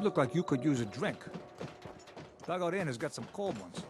look like you could use a drink. Dugout Inn has got some cold ones.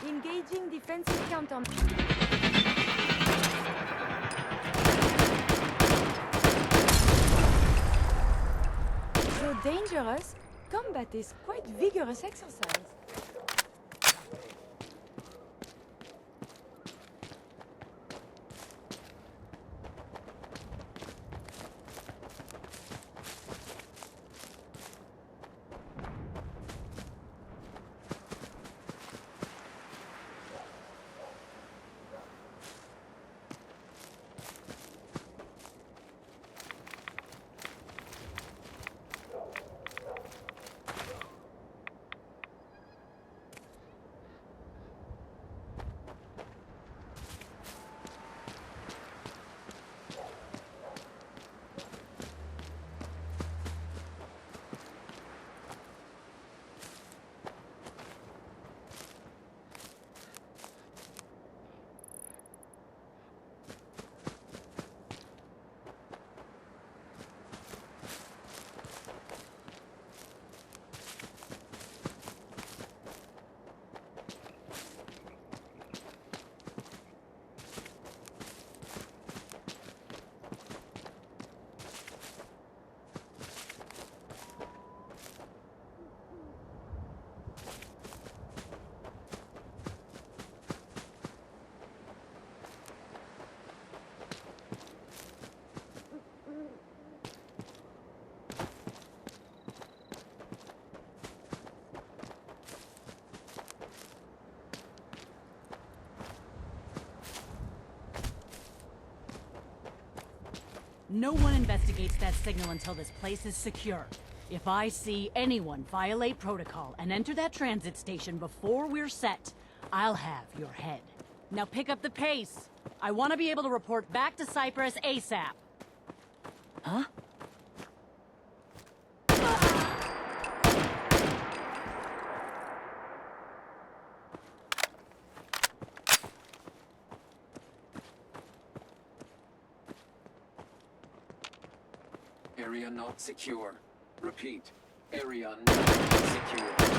Engaging defensive counter. Although dangerous, combat is quite vigorous exercise. No one investigates that signal until this place is secure. If I see anyone violate protocol and enter that transit station before we're set, I'll have your head. Now pick up the pace. I want to be able to report back to Cyprus ASAP. Huh? Area not secure. Repeat. Area not secure.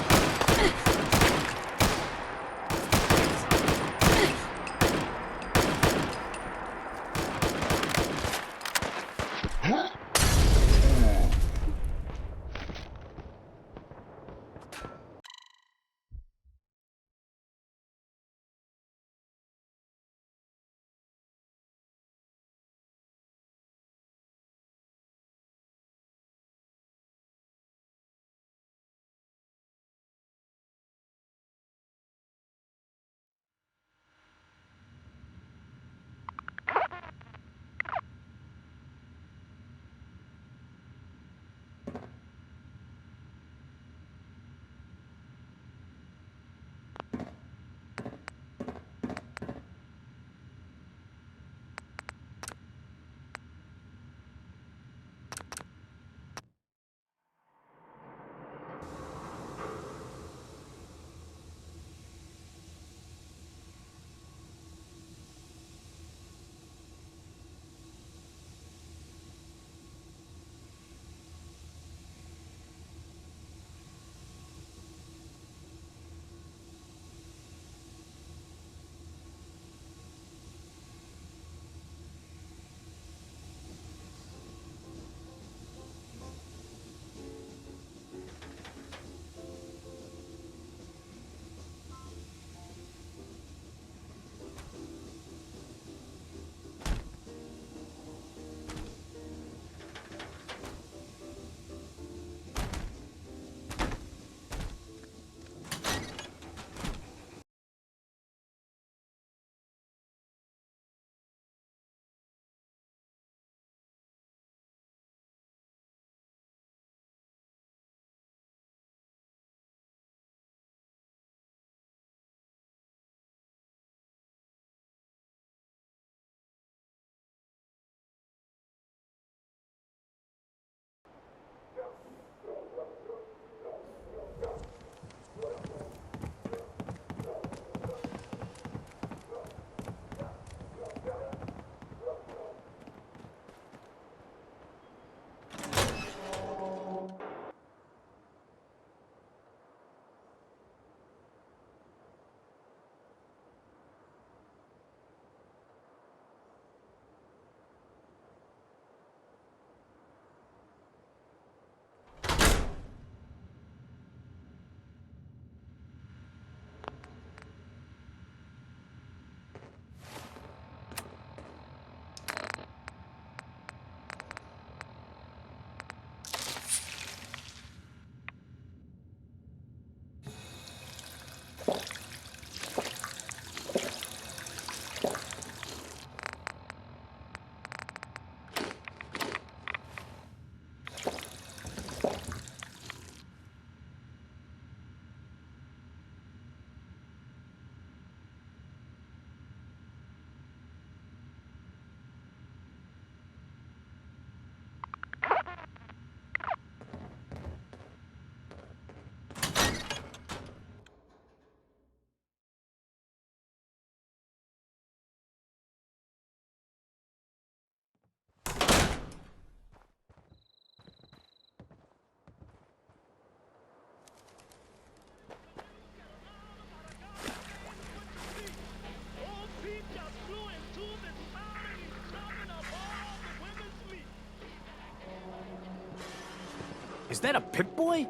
Is that a Pip-Boy?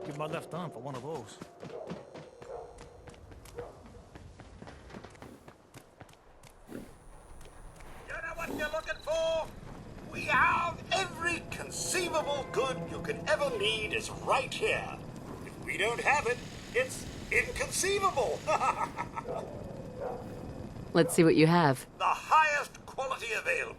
Give my left arm for one of those. You know what you're looking for? We have every conceivable good you could ever need is right here. If we don't have it, it's inconceivable. Let's see what you have. The highest quality available.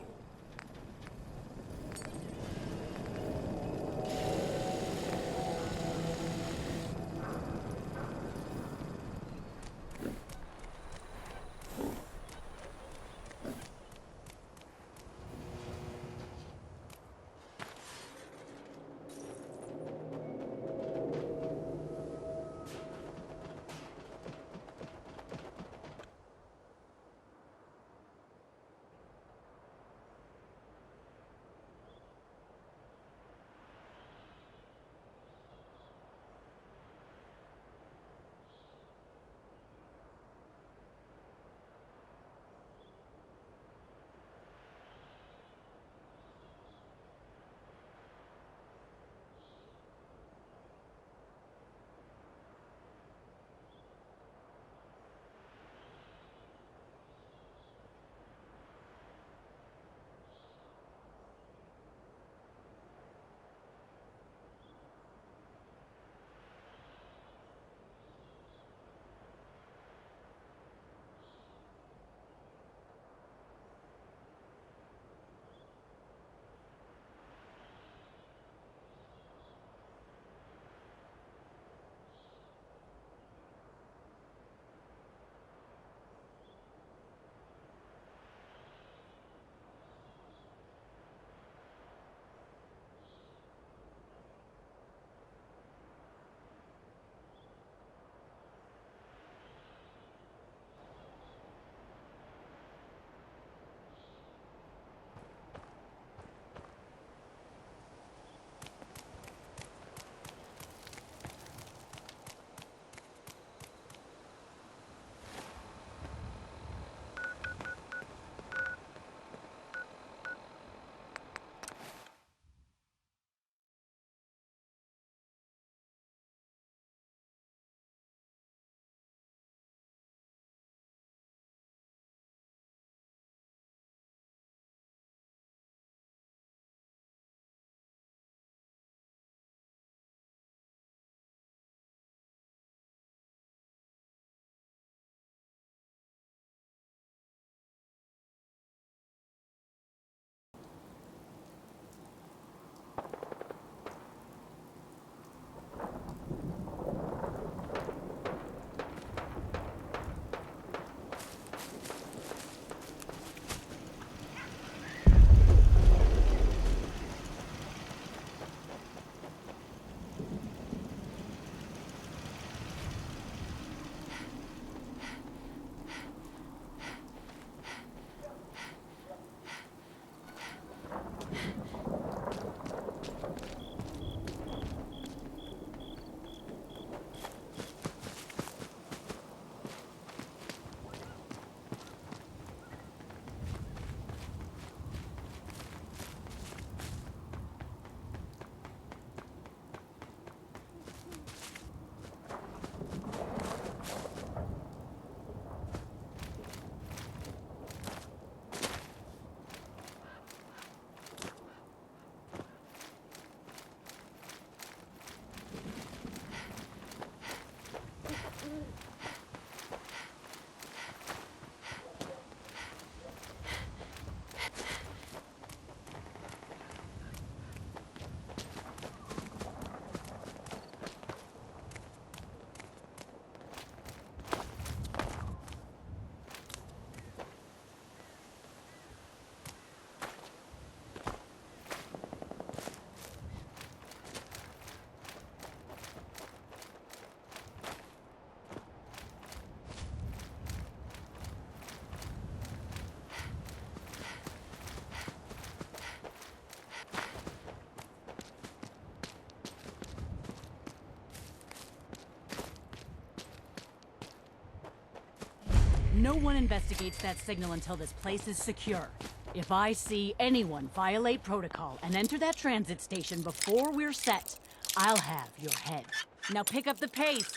No one investigates that signal until this place is secure. If I see anyone violate protocol and enter that transit station before we're set, I'll have your head. Now pick up the pace.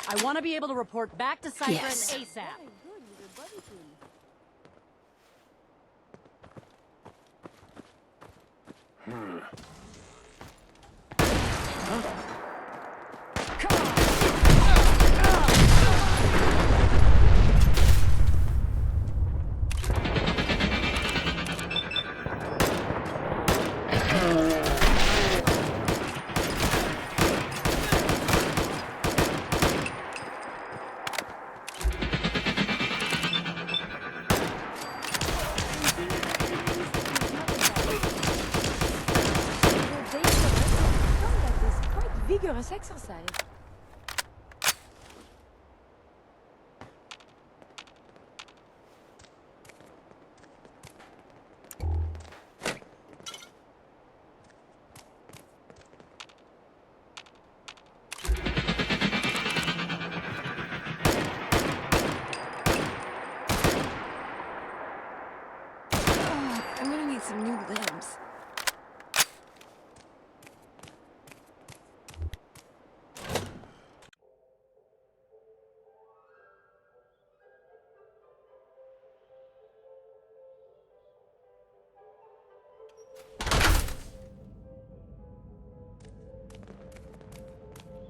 I want to be able to report back to Cypher Yes. ASAP. Combat is quite vigorous exercise. I'm gonna need some new limbs.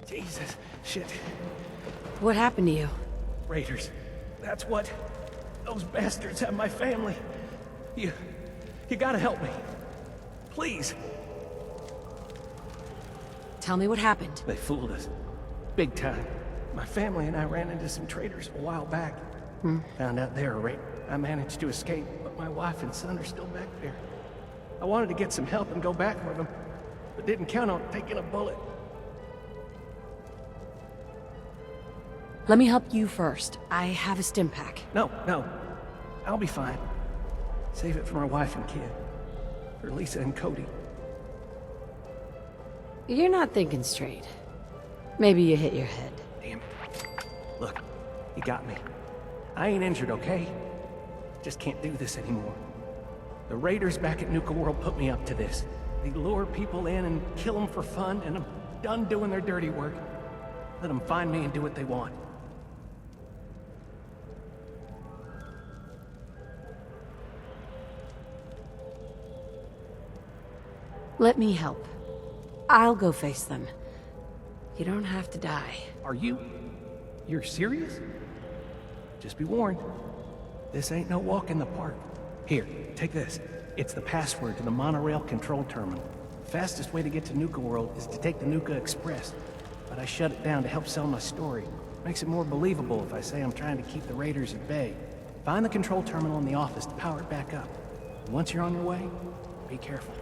Jesus, shit. What happened to you? Raiders. That's what. Those bastards have my family. You gotta help me. Please. Tell me what happened. They fooled us. Big time. My family and I ran into some traitors a while back. Found out they were raped. I managed to escape, but my wife and son are still back there. I wanted to get some help and go back with them, but didn't count on taking a bullet. Let me help you first. I have a stim pack. No. I'll be fine. Save it for my wife and kid. For Lisa and Cody. You're not thinking straight. Maybe you hit your head. Damn it. Look, you got me. I ain't injured, okay? Just can't do this anymore. The raiders back at Nuka World put me up to this. They lure people in and kill them for fun, and I'm done doing their dirty work. Let them find me and do what they want. Let me help. I'll go face them. You don't have to die. Are you? You're serious? Just be warned. This ain't no walk in the park. Here, take this. It's the password to the monorail control terminal. The fastest way to get to Nuka World is to take the Nuka Express. But I shut it down to help sell my story. Makes it more believable if I say I'm trying to keep the raiders at bay. Find the control terminal in the office to power it back up. And once you're on your way, be careful.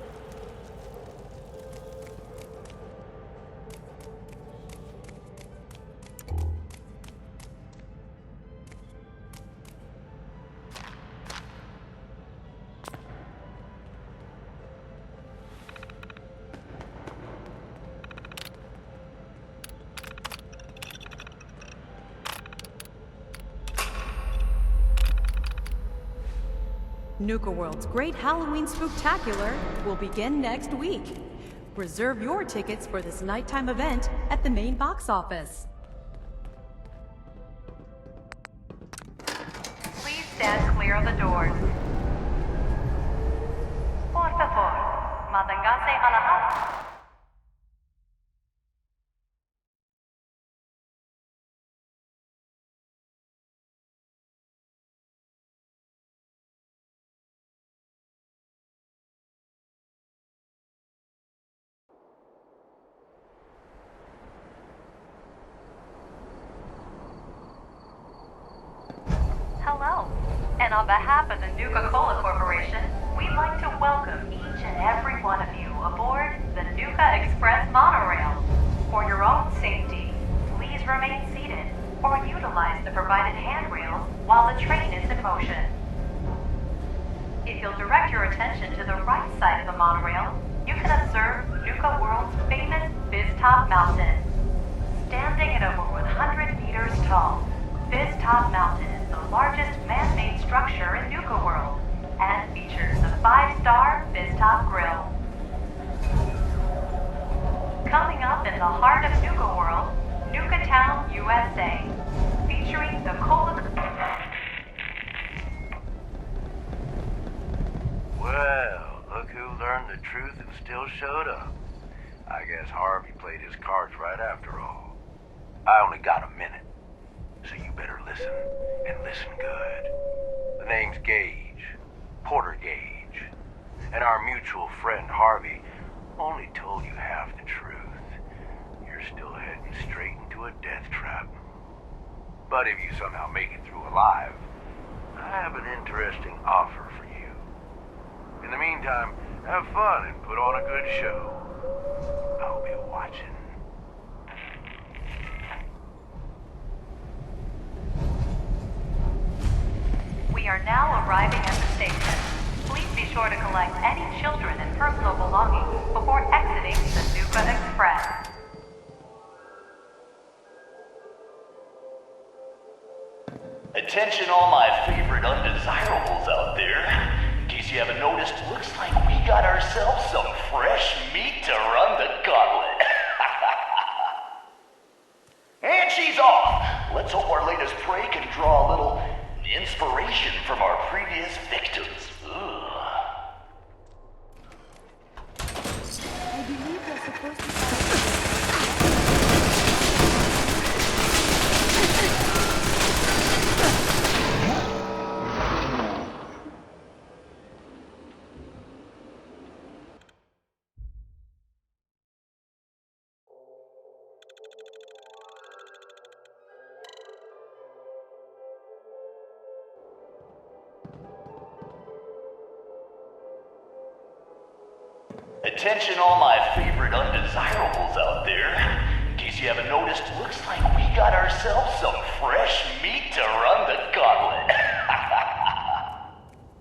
Nuka World's Great Halloween Spooktacular will begin next week. Reserve your tickets for this nighttime event at the main box office. Please stand clear of the doors. Por favor, manténgase alejado. Hello, and on behalf of the Nuka-Cola Corporation, we'd like to welcome each and every one of you aboard the Nuka Express monorail. For your own safety, please remain seated or utilize the provided handrails while the train is in motion. If you'll direct your attention to the right side of the monorail, you can observe Nuka World's famous Fizz-Top Mountain. Standing at over 100 meters tall, Fizz-Top Mountain is the largest man-made structure in Nuka World and features a 5-star Biztop Grill. Coming up in the heart of Nuka World, Nuka Town, USA, featuring the cola... Well, look who learned the truth and still showed up. I guess Harvey played his cards right after all. I only got a minute, so you better listen, and listen good. The name's Gage, Porter Gage, and our mutual friend Harvey only told you half the truth. You're still heading straight into a death trap. But if you somehow make it through alive, I have an interesting offer for you. In the meantime, have fun and put on a good show. I'll be watching. We are now arriving at the station. Please be sure to collect any children and personal belongings before exiting the Nuka Express. Attention all my favorite undesirables out there. In case you haven't noticed, looks like we got ourselves some fresh meat to run the gauntlet. And she's off! Let's hope our latest prey can draw a little inspiration from our previous victims. Ugh. I believe you're supposed to... Attention all my favorite undesirables out there. In case you haven't noticed, looks like we got ourselves some fresh meat to run the gauntlet.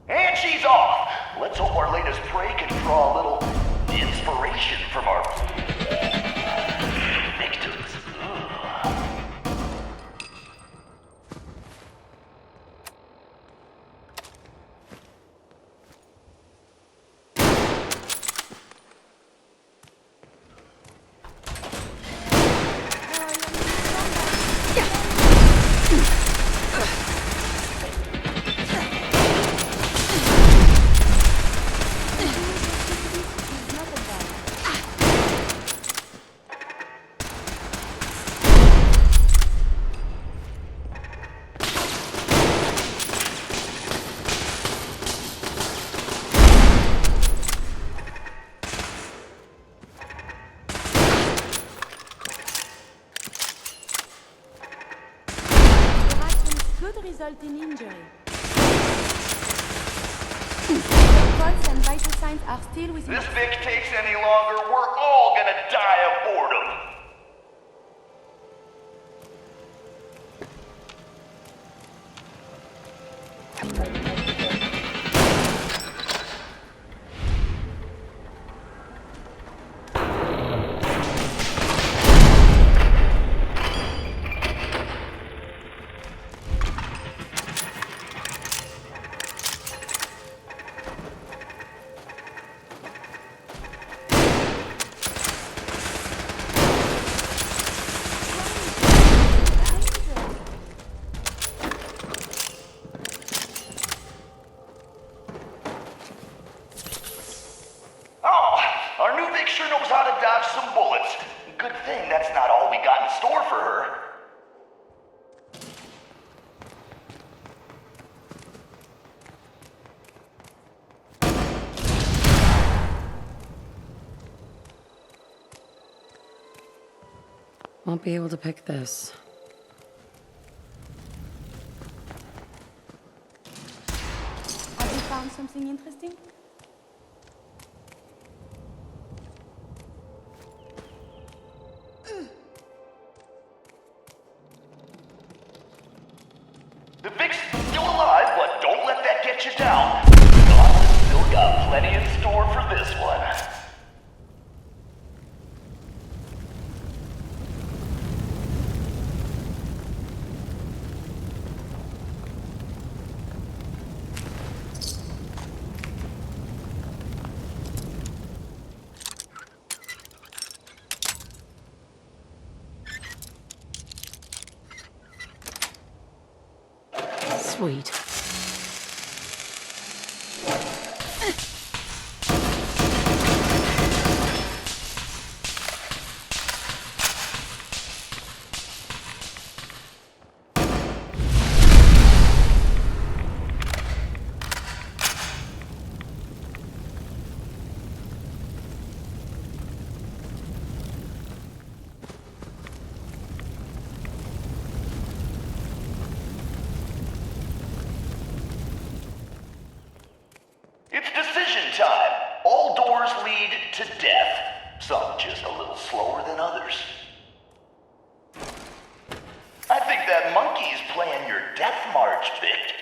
And she's off! Let's hope our latest prey can draw a little inspiration from our victims. Ugh. Result in injury. Your pulse and vital signs are still within... This Vic takes any longer, we're all gonna die of boredom. Our new Vic sure knows how to dodge some bullets. Good thing that's not all we got in store for her. Won't be able to pick this. Have you found something interesting? The Vic's still alive, but don't let that get you down. Gauntlet's still got plenty in store for this one. Sweet. It's decision time. All doors lead to death. Some just a little slower than others. I think that monkey's playing your death march, Vic.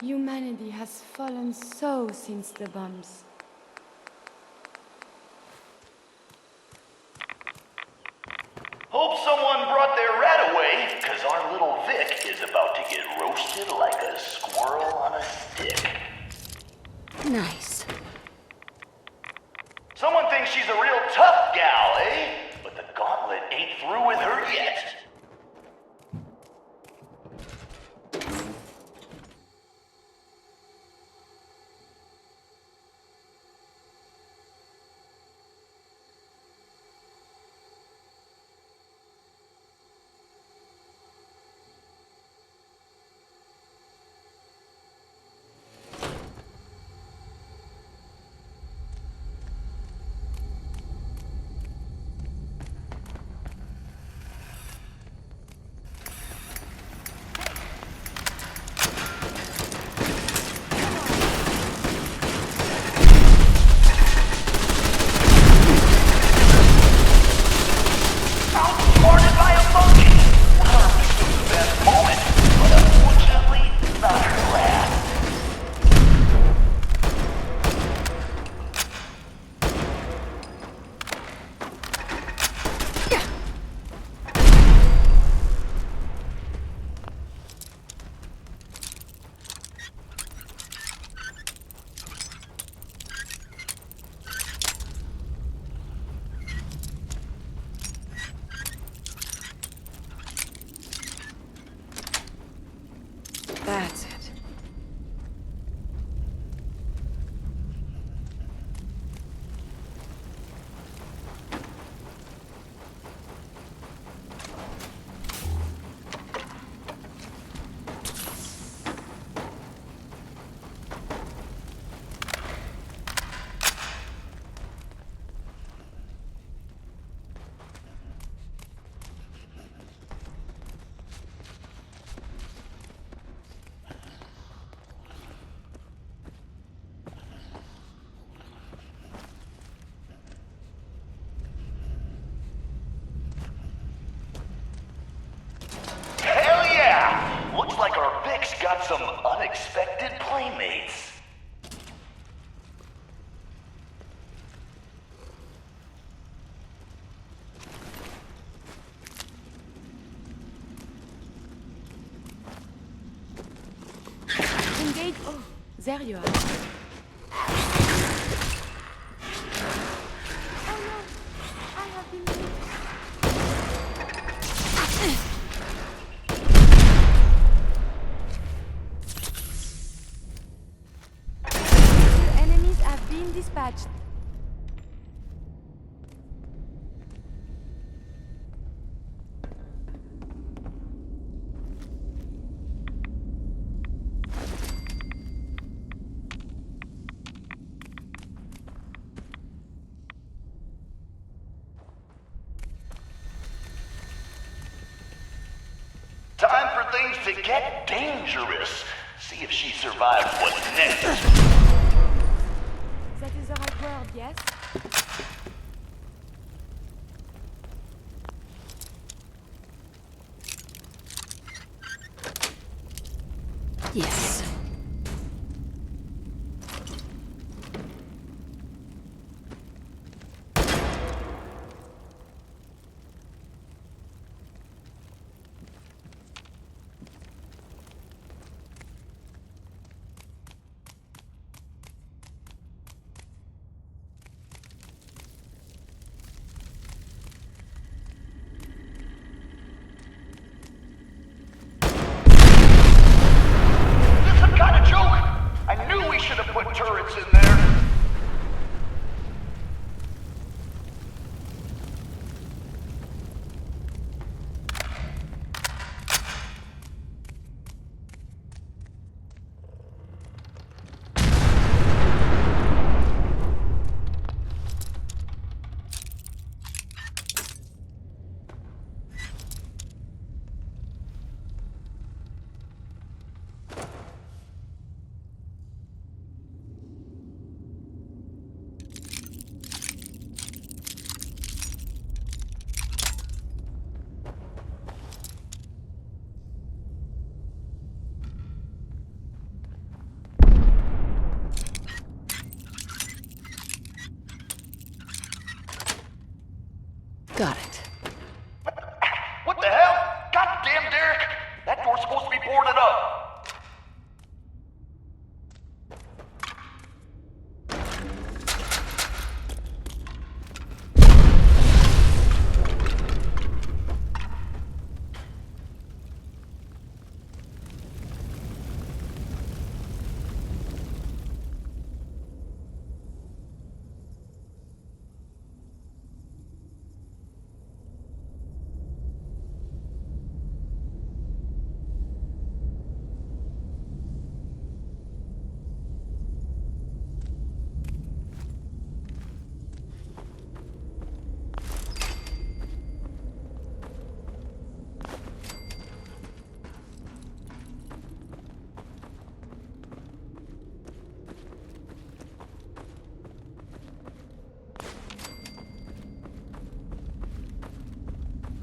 Humanity has fallen so since the bombs. Hope someone brought their rat away, cause our little Vic is about to get roasted like a squirrel on a stick. Nice. Someone thinks she's a real tough gal, eh? But the gauntlet ain't through with her yet. That's it. Like our Vic's got some unexpected playmates. Engage. Oh, there you are. Oh no, I have been hit. Dispatched. Time for things to get dangerous. See if she survives what's next. That is the right word, yes? Yes. Got it. What the hell? Goddamn, Derek! That door's supposed to be boarded up!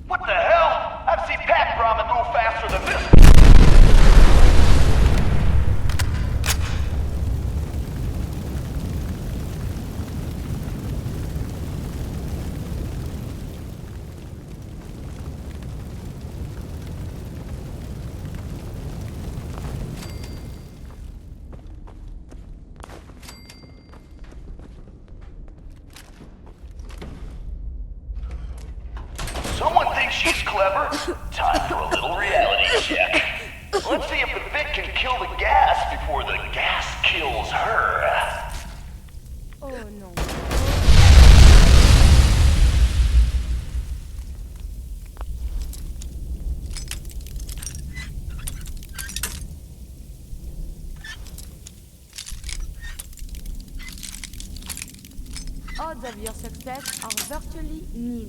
What the hell? I've seen Pack Ramen move faster than this. Someone thinks she's clever. Time for a little reality check. Let's see if the Vic can kill the gas before the gas kills her. Oh non. Odds of your success are virtually nil.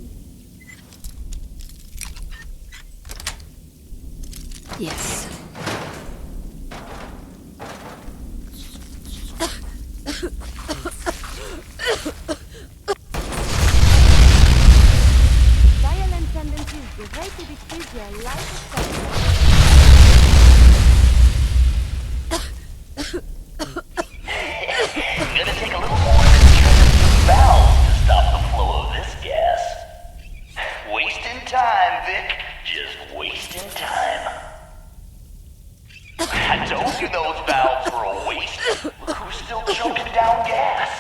Yes. Violent tendencies greatly decrease your lifespan. Gonna take a little more than just valves to stop the flow of this gas. Wasting time, Vic. Just wasting time. I told you those valves were a waste. Look who's still choking down gas.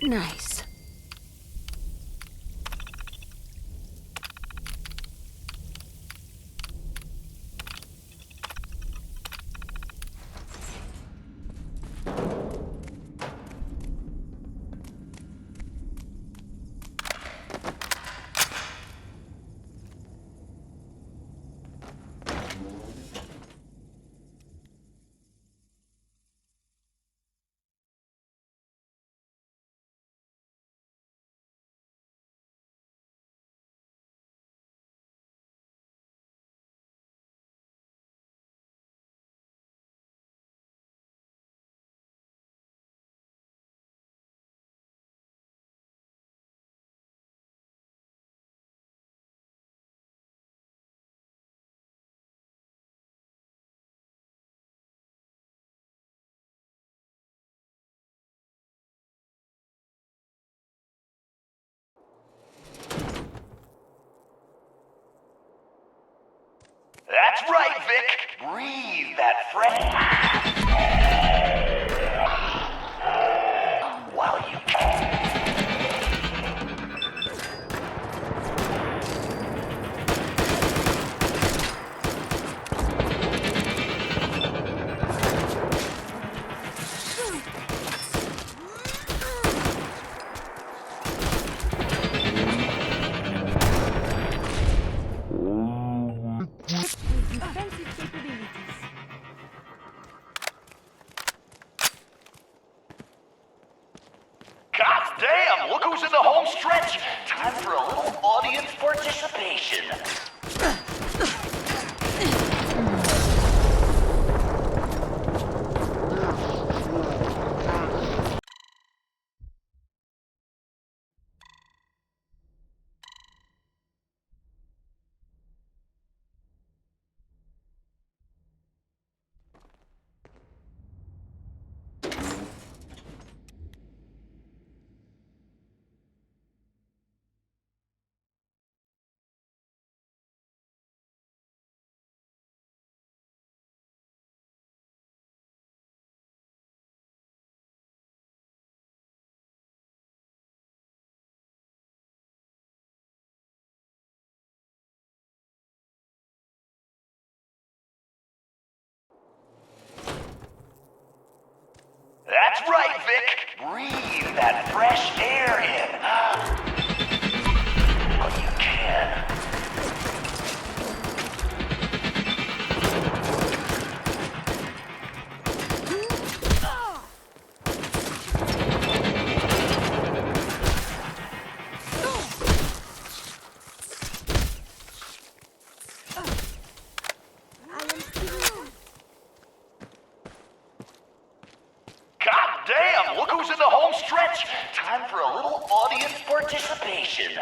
Nice. Vic. Breathe that fresh... while you can. Defensive capabilities. God damn, look who's in the home stretch. Time for a little audience participation. That's right, Vic. Breathe that fresh air in. Well, you can. God damn, look who's in the home stretch. Time for a little audience participation.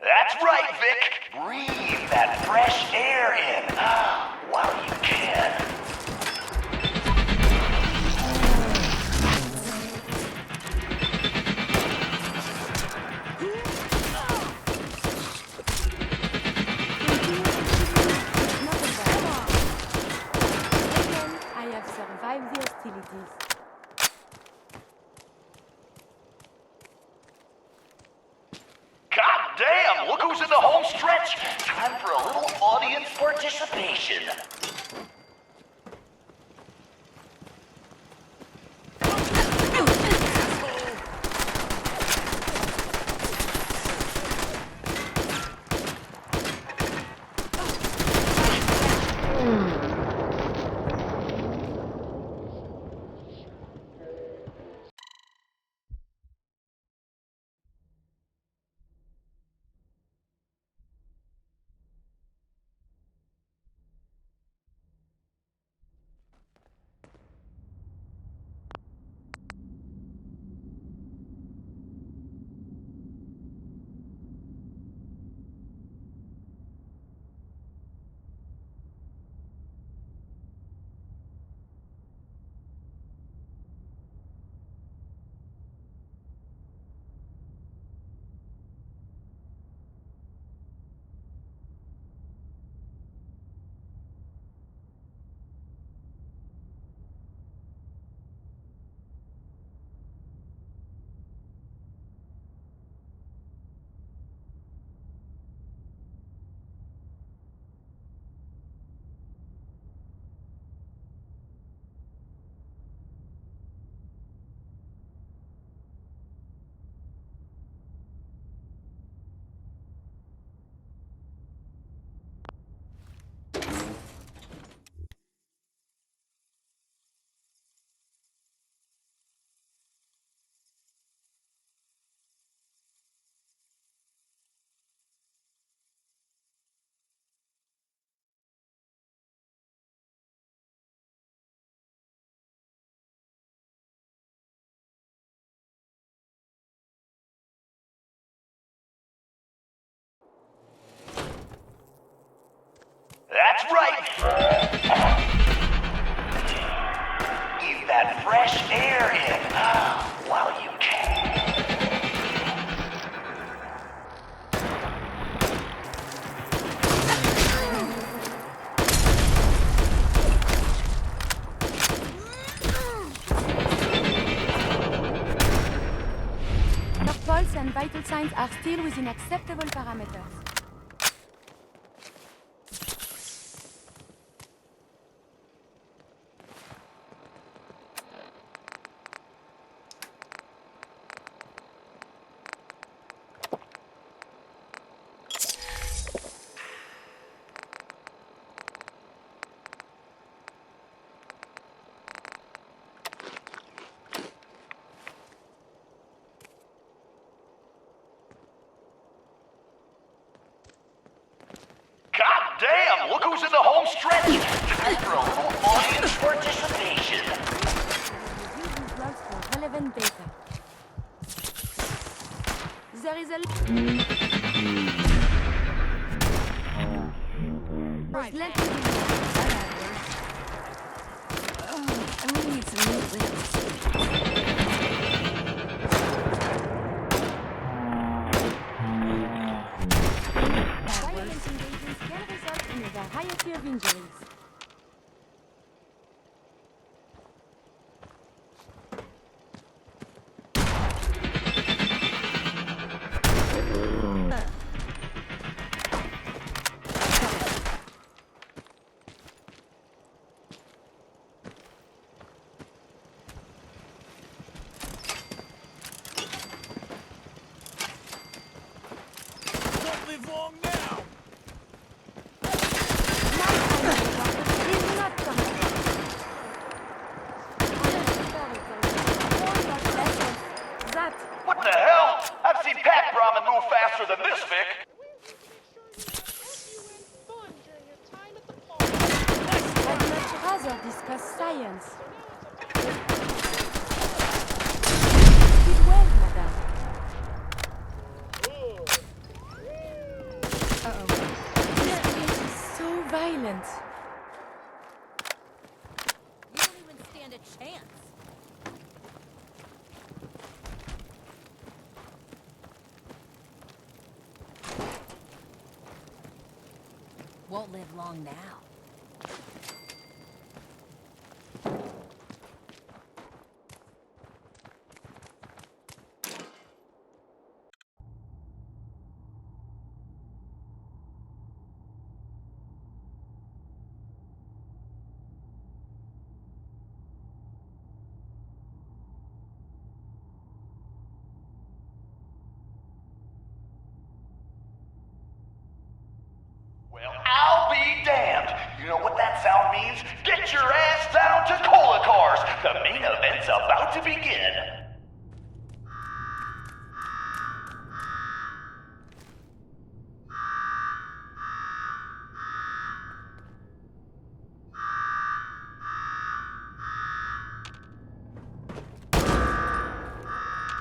That's right, Vic. Breathe that fresh air in. While you can. Again, I have survived the hostilities. God damn, look who's in the home stretch. Time for a little audience participation. right. Is that fresh air in while you can? Your pulse and vital signs are still within acceptable parameters. God damn, look who's in the home stretch! Time for a little audience participation. Review these logs for relevant data. There is a... Right. Let me I need some new lips. violent engagements can result in a variety of injuries. Don't live long now! What the hell? I've seen Pack Brahmin move faster than this, Vic. I'd much rather discuss science. Did well, madame. This place is so violent. You don't even stand a chance. Won't live long now. Well, I'll be damned. You know what that sound means? Get your ass down to Cola Cars. The main event's about to begin.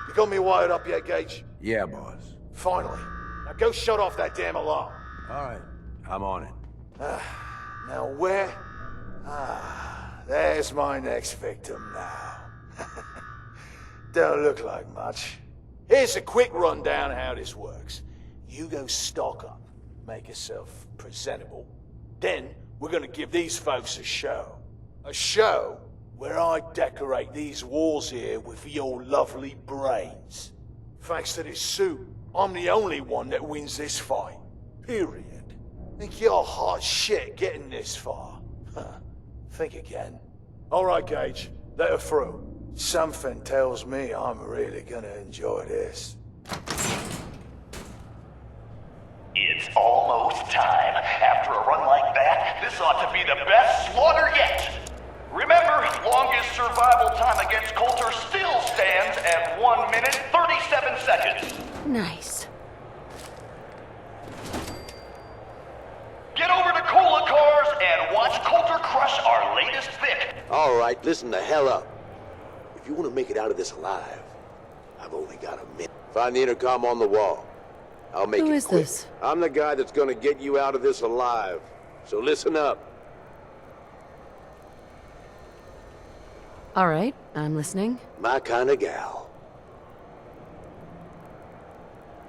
You got me wired up yet, Gage? Yeah, boss. Finally. Now go shut off that damn alarm. All right, I'm on it. Now where? There's my next victim now. Don't look like much. Here's a quick rundown how this works. You go stock up, make yourself presentable. Then we're gonna give these folks a show. A show where I decorate these walls here with your lovely brains. Thanks to this suit, I'm the only one that wins this fight. Period. Think you're hot shit getting this far. Think again. All right, Gage, let her through. Something tells me I'm really gonna enjoy this. It's almost time. After a run like that, this ought to be the best slaughter yet. Remember, longest survival time against Coulter still stands at 1 minute, 37 seconds. Nice. Get over to Cola Cars and watch Coulter crush our latest Vic. All right, listen the hell up. If you want to make it out of this alive, I've only got a minute. Find the intercom on the wall. I'll make it quick. Who is this? I'm the guy that's gonna get you out of this alive. So listen up. All right, I'm listening. My kind of gal.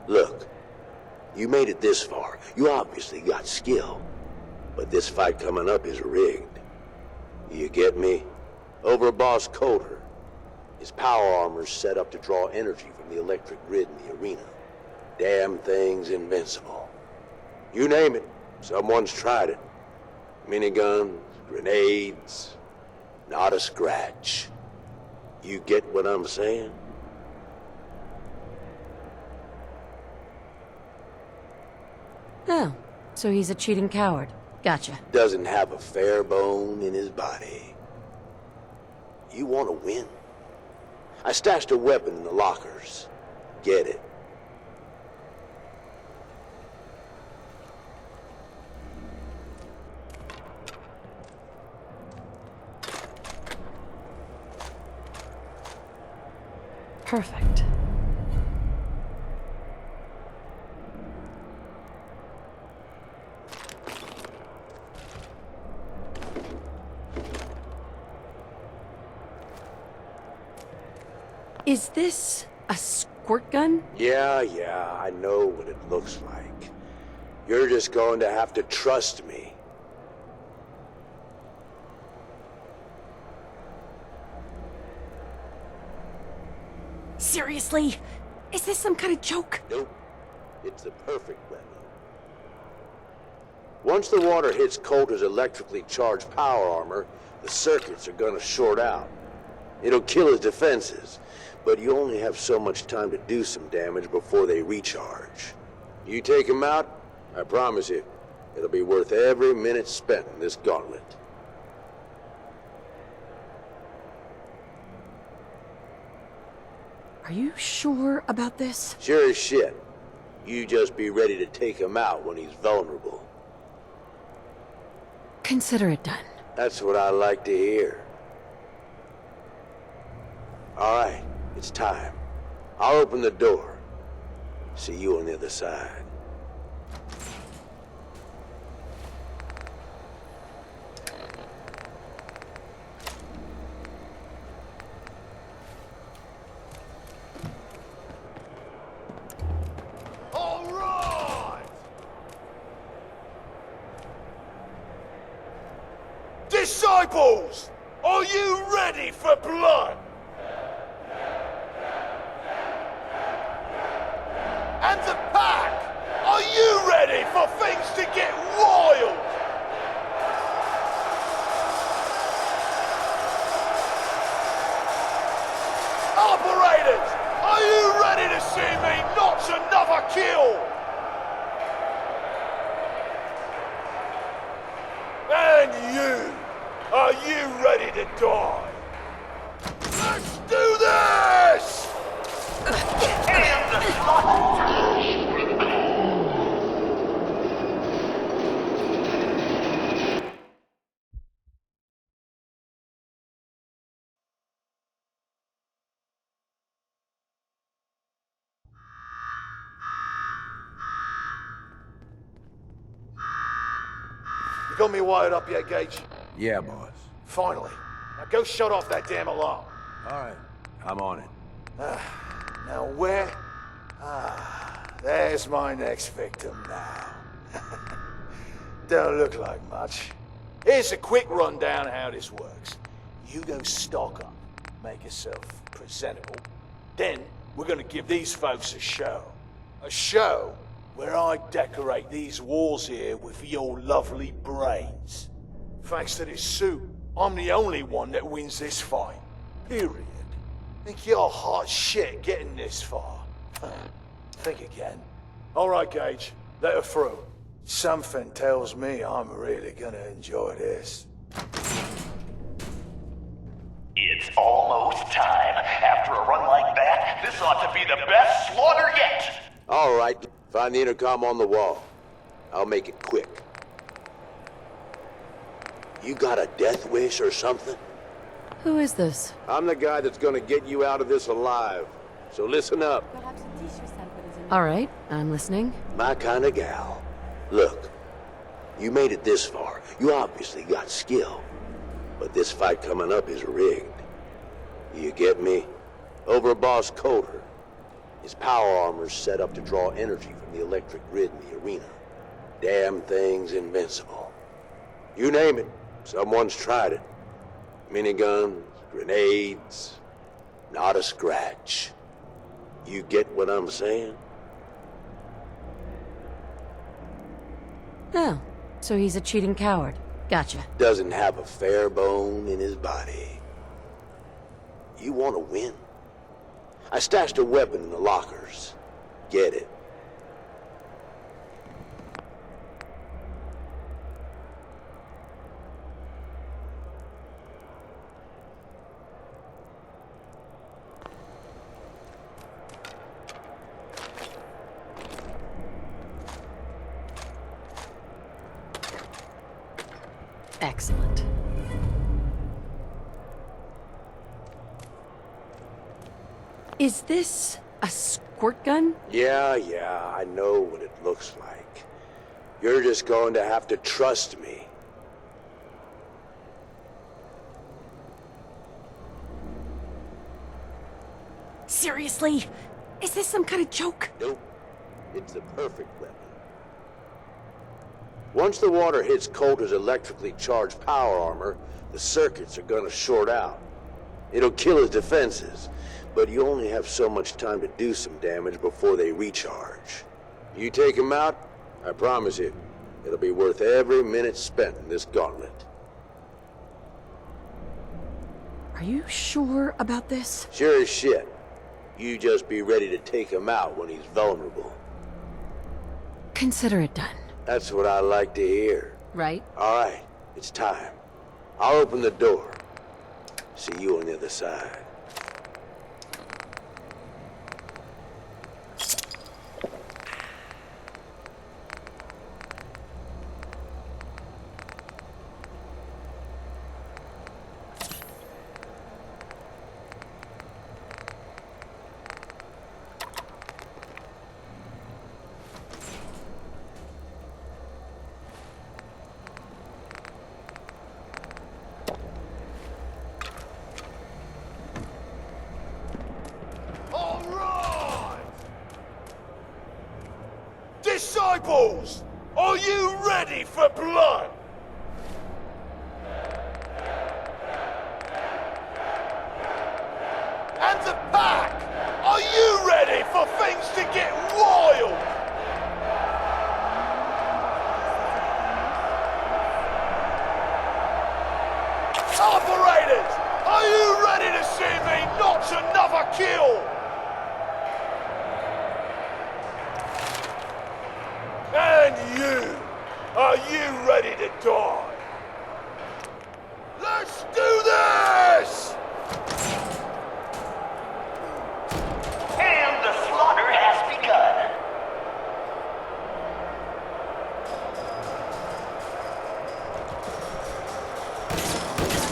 Look, you made it this far. You obviously got skill. But this fight coming up is rigged. You get me? Over Boss Coulter. His power armor's set up to draw energy from the electric grid in the arena. Damn thing's invincible. You name it, someone's tried it. Miniguns, grenades, not a scratch. You get what I'm saying? Oh, so he's a cheating coward. Gotcha. Doesn't have a fair bone in his body. You want to win? I stashed a weapon in the lockers. Get it. Perfect. Is this a squirt gun? Yeah, I know what it looks like. You're just going to have to trust me. Seriously? Is this some kind of joke? Nope. It's the perfect weapon. Once the water hits Coulter's electrically charged power armor, the circuits are gonna short out. It'll kill his defenses, but you only have so much time to do some damage before they recharge. You take him out, I promise you, it'll be worth every minute spent in this gauntlet. Are you sure about this? Sure as shit. You just be ready to take him out when he's vulnerable. Consider it done. That's what I like to hear. All right, it's time. I'll open the door. See you on the other side. All right! Disciples, are you ready for blood? And the pack, are you ready for things to get wild? Operators, are you ready to see me notch another kill? And you, are you ready to die? Let's do this! And the slot. You got me wired up yet, Gage? Yeah, boss. Finally. Now go shut off that damn alarm. All right, I'm on it. Now where? There's my next victim now. Don't look like much. Here's a quick rundown of how this works. You go stock up, make yourself presentable. Then we're gonna give these folks a show. A show where I decorate these walls here with your lovely brains. Thanks to this suit, I'm the only one that wins this fight. Period. Think you're hot shit getting this far. Think again. All right, Gage, let her through. Something tells me I'm really gonna enjoy this. It's almost time. After a run like that, this ought to be the best slaughter yet. All right, find the intercom on the wall. I'll make it quick. You got a death wish or something? Who is this? I'm the guy that's gonna get you out of this alive. So listen up. All right, I'm listening. My kind of gal. Look, you made it this far. You obviously got skill. But this fight coming up is rigged. You get me? Over Boss Coder. His power armor's set up to draw energy from the electric grid in the arena. Damn thing's invincible. You name it, someone's tried it. Miniguns, grenades, not a scratch. You get what I'm saying? Oh, so he's a cheating coward. Gotcha. Doesn't have a fair bone in his body. You want to win? I stashed a weapon in the lockers. Get it. Excellent. Is this a squirt gun? Yeah, I know what it looks like. You're just going to have to trust me. Seriously? Is this some kind of joke? Nope. It's the perfect weapon. Once the water hits Coulter's electrically charged power armor, the circuits are gonna short out. It'll kill his defenses, but you only have so much time to do some damage before they recharge. You take him out, I promise you, it'll be worth every minute spent in this gauntlet. Are you sure about this? Sure as shit. You just be ready to take him out when he's vulnerable. Consider it done. That's what I like to hear. Right? All right, it's time. I'll open the door. See you on the other side. Disciples, are you ready for blood? And the pack, are you ready for things to get wild? Operators, are you ready to see me notch another kill? And you, are you ready to die? Let's do this! And the slaughter has begun.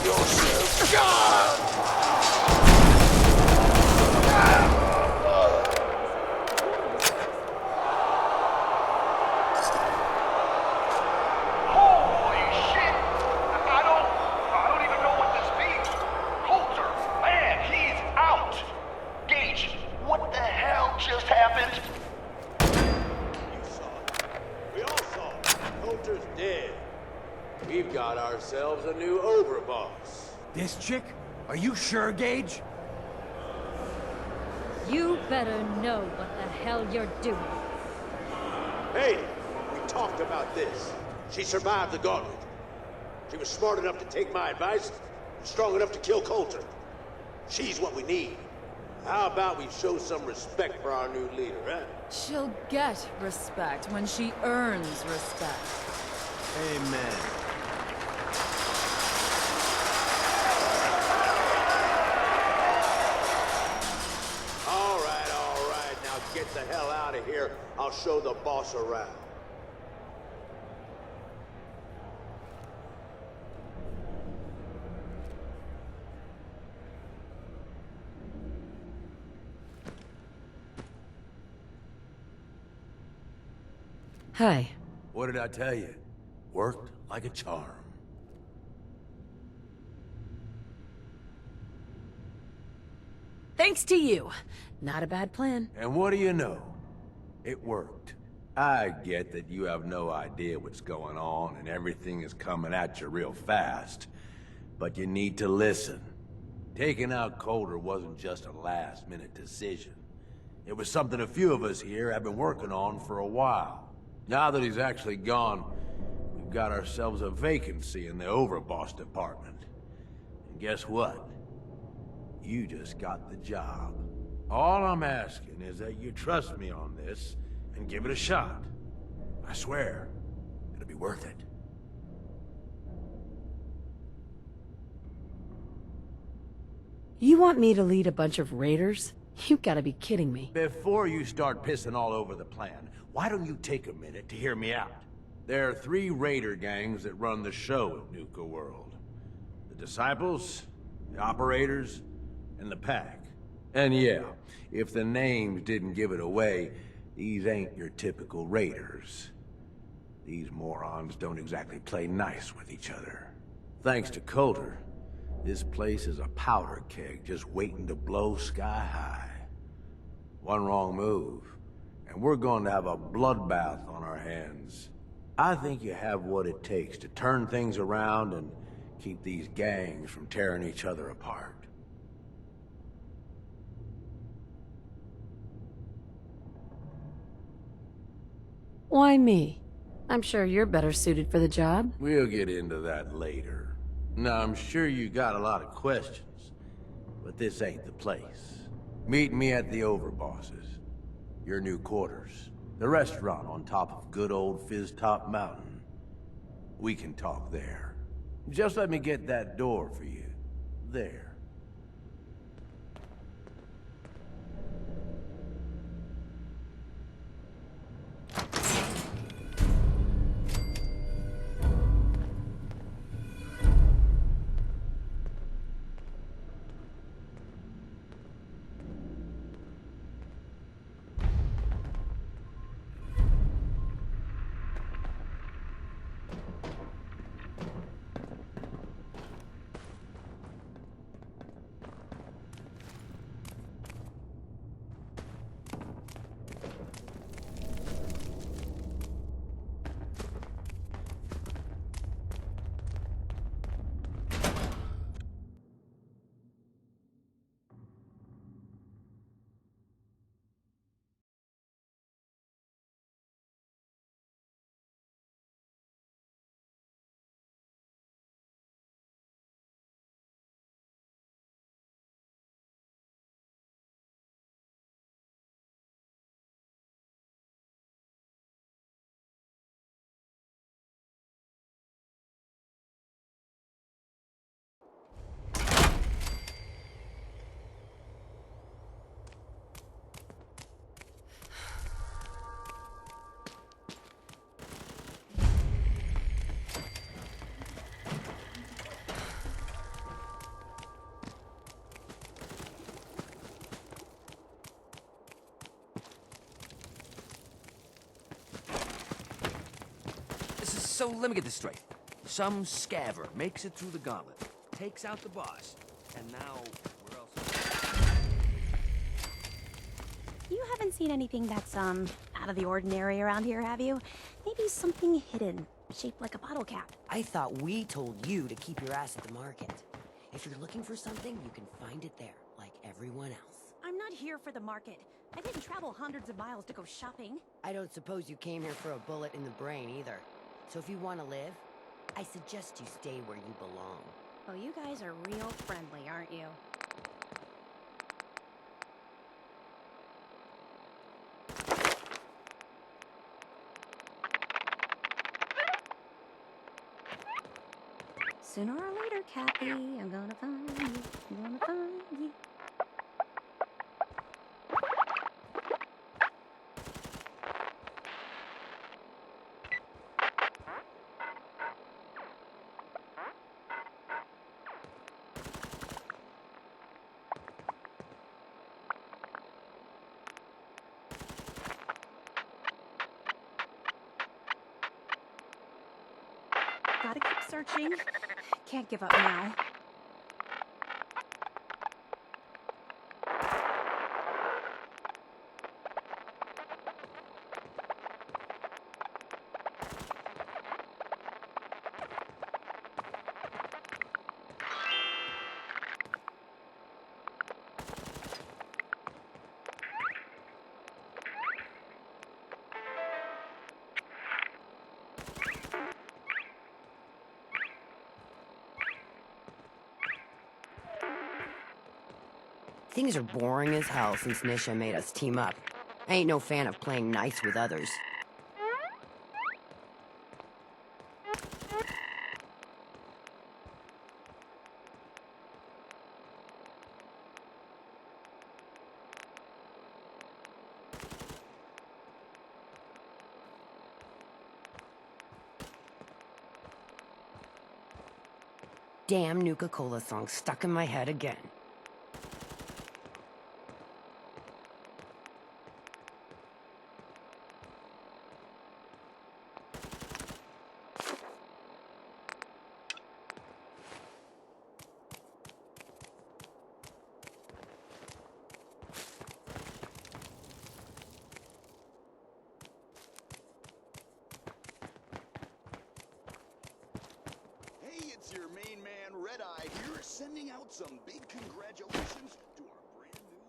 You're so gone! We've got ourselves a new overboss. This chick? Are you sure, Gage? You better know what the hell you're doing. Hey, we talked about this. She survived the gauntlet. She was smart enough to take my advice, strong enough to kill Coulter. She's what we need. How about we show some respect for our new leader, huh? She'll get respect when she earns respect. Amen. All right. Now get the hell out of here. I'll show the boss around. Hi. What did I tell you? Worked like a charm. Thanks to you. Not a bad plan. And what do you know? It worked. I get that you have no idea what's going on and everything is coming at you real fast. But you need to listen. Taking out Coulter wasn't just a last-minute decision. It was something a few of us here have been working on for a while. Now that he's actually gone, we've got ourselves a vacancy in the overboss department. And guess what? You just got the job. All I'm asking is that you trust me on this and give it a shot. I swear, it'll be worth it. You want me to lead a bunch of raiders? You gotta be kidding me. Before you start pissing all over the plan, why don't you take a minute to hear me out? There are 3 raider gangs that run the show at Nuka World. The Disciples, the Operators, and the Pack. And yeah, if the names didn't give it away, these ain't your typical raiders. These morons don't exactly play nice with each other. Thanks to Coulter, this place is a powder keg just waiting to blow sky high. One wrong move, and we're going to have a bloodbath on our hands. I think you have what it takes to turn things around and keep these gangs from tearing each other apart. Why me? I'm sure you're better suited for the job. We'll get into that later. Now, I'm sure you got a lot of questions, but this ain't the place. Meet me at the Overboss's, your new quarters, the restaurant on top of good old Fizz Top Mountain. We can talk there. Just let me get that door for you. There. So let me get this straight. Some scaver makes it through the gauntlet, takes out the boss, and now where else? You haven't seen anything that's out of the ordinary around here, have you? Maybe something hidden, shaped like a bottle cap. I thought we told you to keep your ass at the market. If you're looking for something, you can find it there, like everyone else. I'm not here for the market. I didn't travel hundreds of miles to go shopping. I don't suppose you came here for a bullet in the brain either. So if you want to live, I suggest you stay where you belong. Oh, you guys are real friendly, aren't you? Sooner or later, Kathy, I'm gonna find you. I'm gonna find you. Gotta keep searching. Can't give up now. Things are boring as hell since Nisha made us team up. I ain't no fan of playing nice with others. Damn Nuka-Cola song stuck in my head again. It's your main man, Red Eye, here, sending out some big congratulations to our brand new...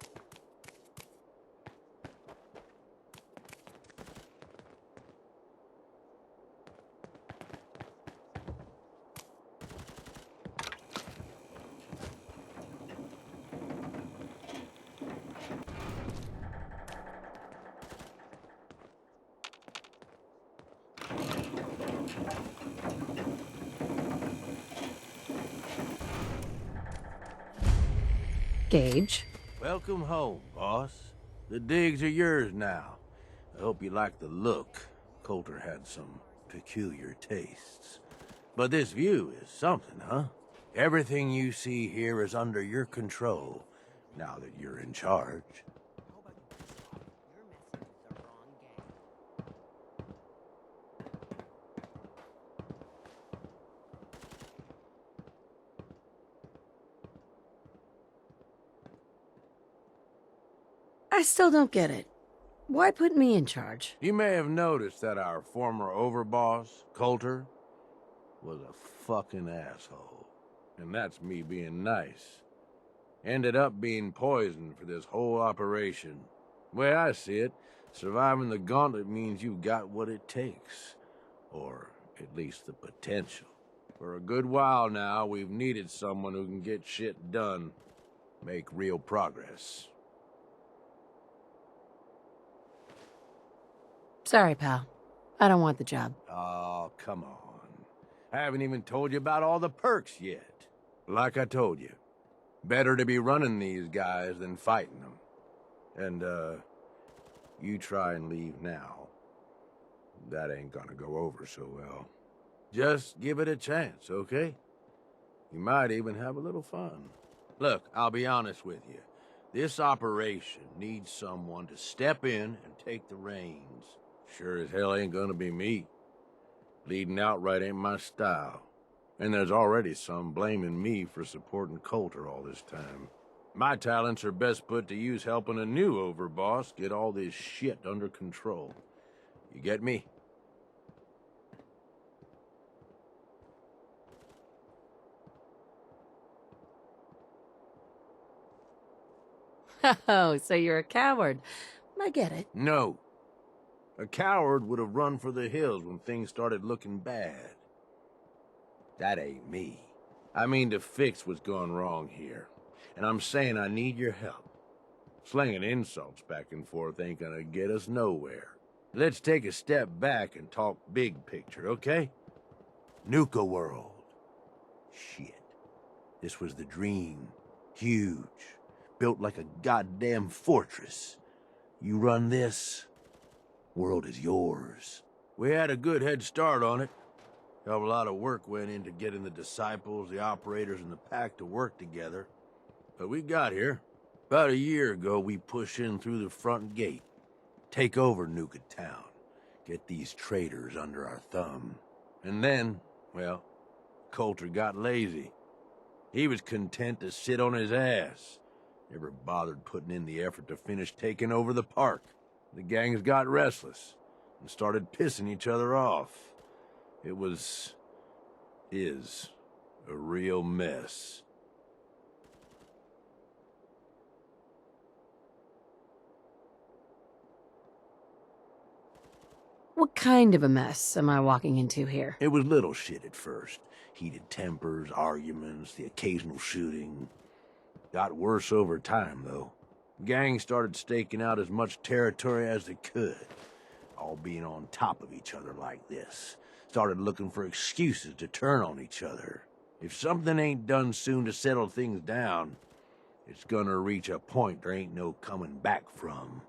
Gage. Welcome home, boss. The digs are yours now. I hope you like the look. Coulter had some peculiar tastes. But this view is something, huh? Everything you see here is under your control, now that you're in charge. I still don't get it. Why put me in charge? You may have noticed that our former overboss, Coulter, was a fucking asshole. And that's me being nice. Ended up being poisoned for this whole operation. The way I see it, surviving the gauntlet means you've got what it takes. Or at least the potential. For a good while now, we've needed someone who can get shit done. Make real progress. Sorry, pal. I don't want the job. Oh, come on. I haven't even told you about all the perks yet. Like I told you, better to be running these guys than fighting them. And, you try and leave now. That ain't gonna go over so well. Just give it a chance, okay? You might even have a little fun. Look, I'll be honest with you. This operation needs someone to step in and take the reins. Sure as hell ain't gonna be me. Leading outright ain't my style. And there's already some blaming me for supporting Coulter all this time. My talents are best put to use helping a new overboss get all this shit under control. You get me? Oh, so you're a coward. I get it. No. A coward would have run for the hills when things started looking bad. That ain't me. I mean to fix what's gone wrong here. And I'm saying I need your help. Slinging insults back and forth ain't gonna get us nowhere. Let's take a step back and talk big picture, okay? Nuka World. Shit. This was the dream. Huge. Built like a goddamn fortress. You run this, world is yours. We had a good head start on it. A lot of work went into getting the disciples, the operators, and the pack to work together. But we got here. About a year ago, we pushed in through the front gate. Take over Nuka Town. Get these traitors under our thumb. And then, well, Coulter got lazy. He was content to sit on his ass. Never bothered putting in the effort to finish taking over the park. The gangs got restless and started pissing each other off. It is a real mess. What kind of a mess am I walking into here? It was little shit at first. Heated tempers, arguments, the occasional shooting. Got worse over time, though. Gangs started staking out as much territory as they could, all being on top of each other like this. Started looking for excuses to turn on each other. If something ain't done soon to settle things down, it's gonna reach a point there ain't no coming back from.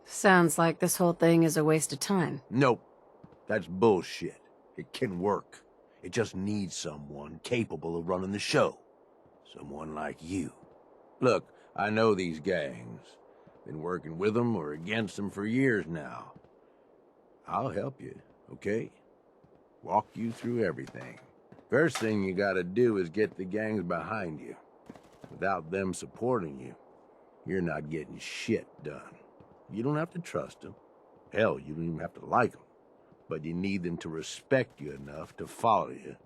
Sounds like this whole thing is a waste of time. Nope. That's bullshit. It can work. It just needs someone capable of running the show. Someone like you. Look, I know these gangs. Been working with them or against them for years now. I'll help you, okay? Walk you through everything. First thing you gotta do is get the gangs behind you. Without them supporting you, you're not getting shit done. You don't have to trust them. Hell, you don't even have to like them. But you need them to respect you enough to follow you.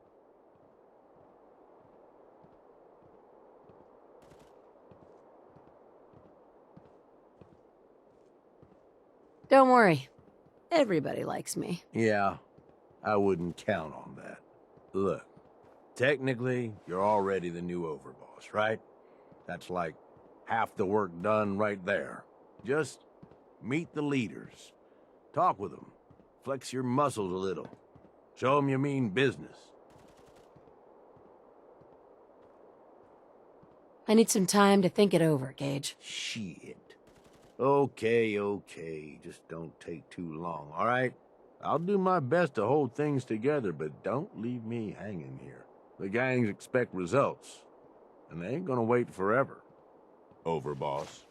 Don't worry. Everybody likes me. Yeah, I wouldn't count on that. Look, technically, you're already the new overboss, right? That's like half the work done right there. Just meet the leaders. Talk with them. Flex your muscles a little. Show them you mean business. I need some time to think it over, Gage. Shit. Okay. Just don't take too long, all right? I'll do my best to hold things together, but don't leave me hanging here. The gangs expect results, and they ain't gonna wait forever. Overboss.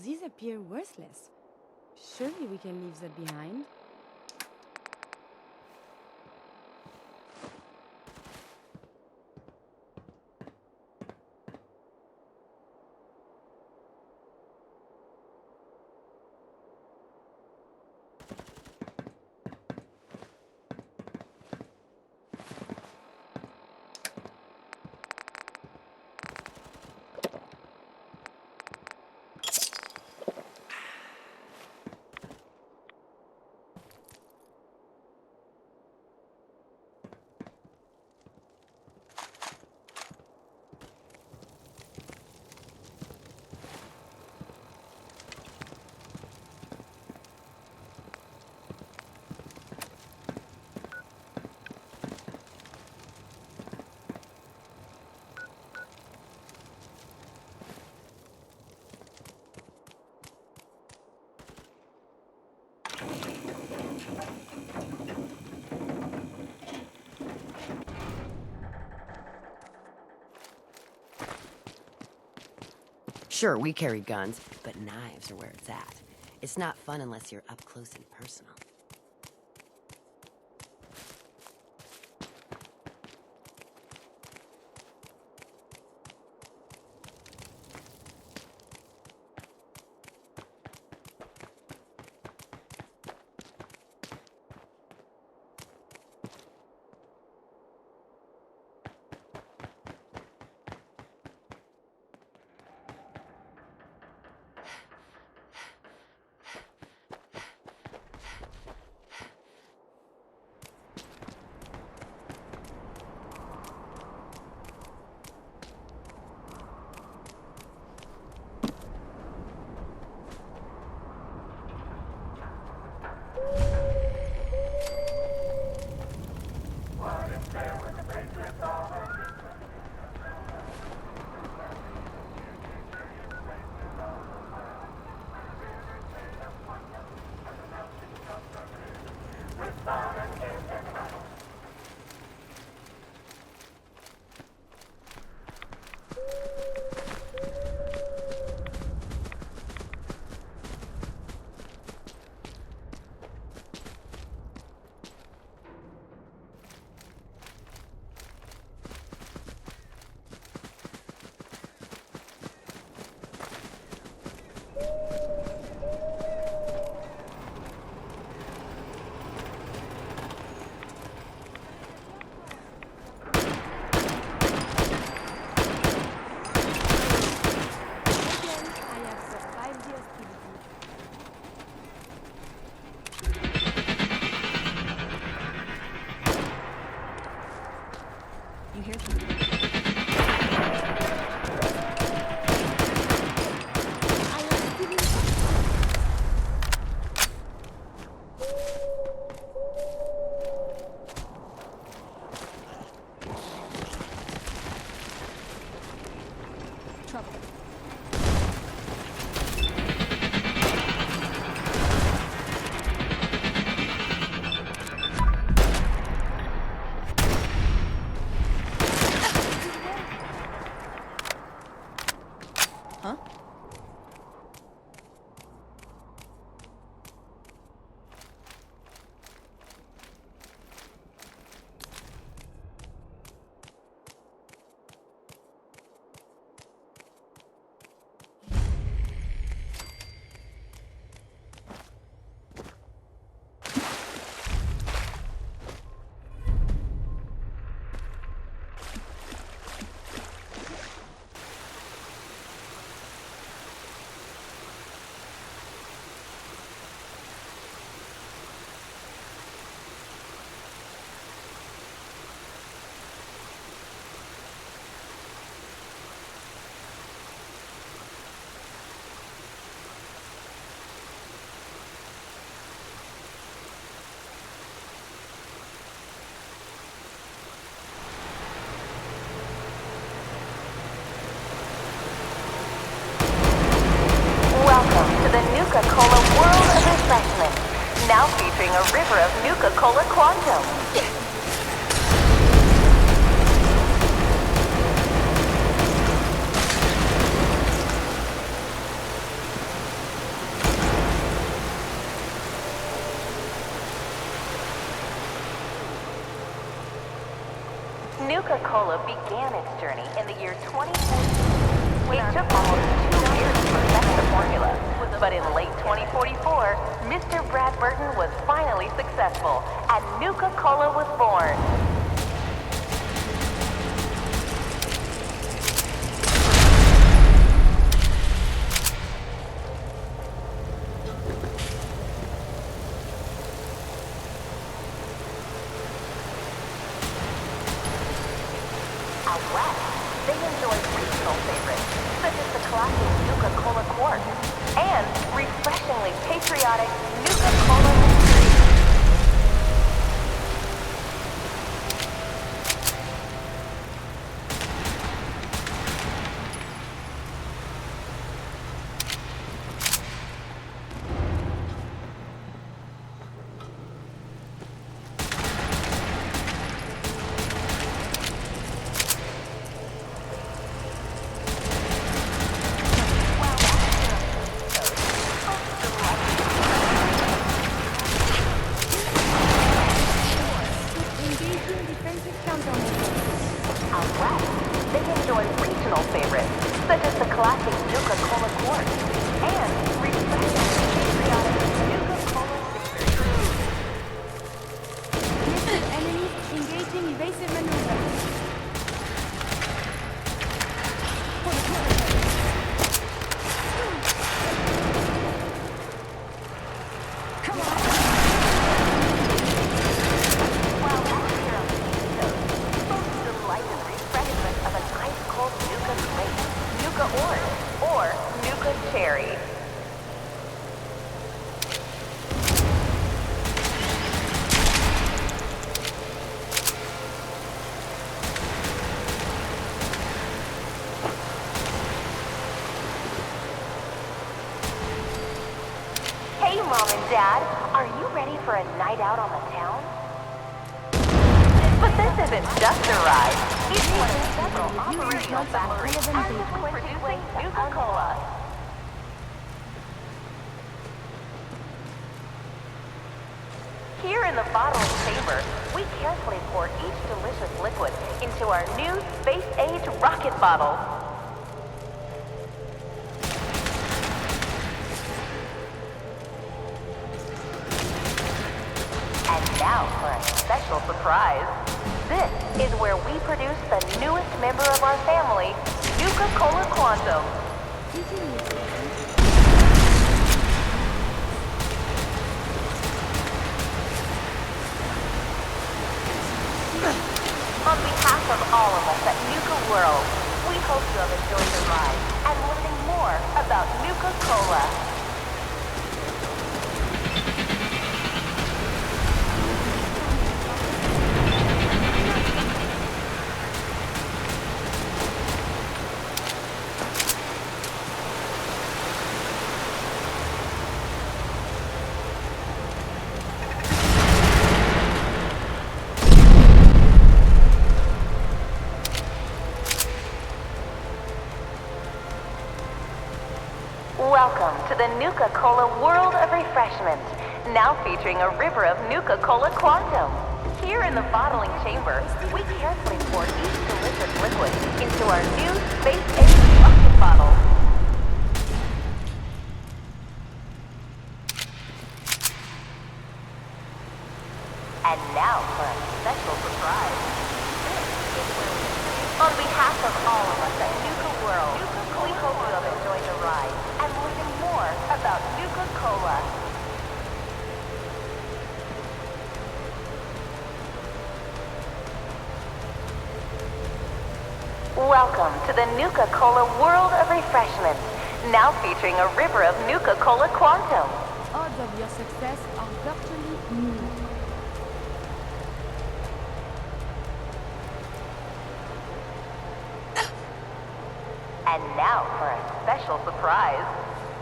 These appear worthless. Surely we can leave that behind. Sure, we carry guns, but knives are where it's at. It's not fun unless you're up close and personal. trouble. Huh? Welcome to the Nuka Cola World of Refreshment, now featuring a river of Nuka Cola Quantum. Nuka Cola began its journey in the year 2014. It took almost 2 years to perfect the formula, but in late 2044, Mr. Brad Burton was finally successful, and Nuka Cola was born. Out west, they enjoy regional favorites, such as the classic Nuka Cola Quartz and refreshingly patriotic Nuka Cola Mystery. Out west, they enjoy regional favorites, such as the classic Nuka Cola Quartz and refreshingly patriotic Nuka Cola Mystery. Missile enemies engaging evasive maneuver. Come on! While out here on the East Coast, folks delight in the refreshment of an ice-cold Nuka Grape, Nuka Orange, or Nuka Cherry. Hey, Mom and Dad, are you ready for a night out on the town? But this isn't just a ride. It's one of several operational factories actively producing Nuka Cola. Here in the bottling chamber, we carefully pour each delicious liquid into our new space-age rocket bottle. And now for a special surprise. This is where we produce the newest member of our family, Nuka Cola Quantum. On behalf of all of us at Nuka World, we hope you have enjoyed the ride and learning more about Nuka Cola. Welcome to the Nuka Cola World of Refreshment, now featuring a river of Nuka Cola Quantum. Here in the bottling chamber, we carefully pour each delicious liquid into our new space-age bucket bottle. And now for a special surprise. On behalf of all of us at Nuka World, we hope you have enjoyed the ride and learned more about Nuka Cola. Welcome to the Nuka Cola World of Refreshment, now featuring a river of Nuka Cola Quantum. Odds of your success are virtually nil. And now for a special surprise.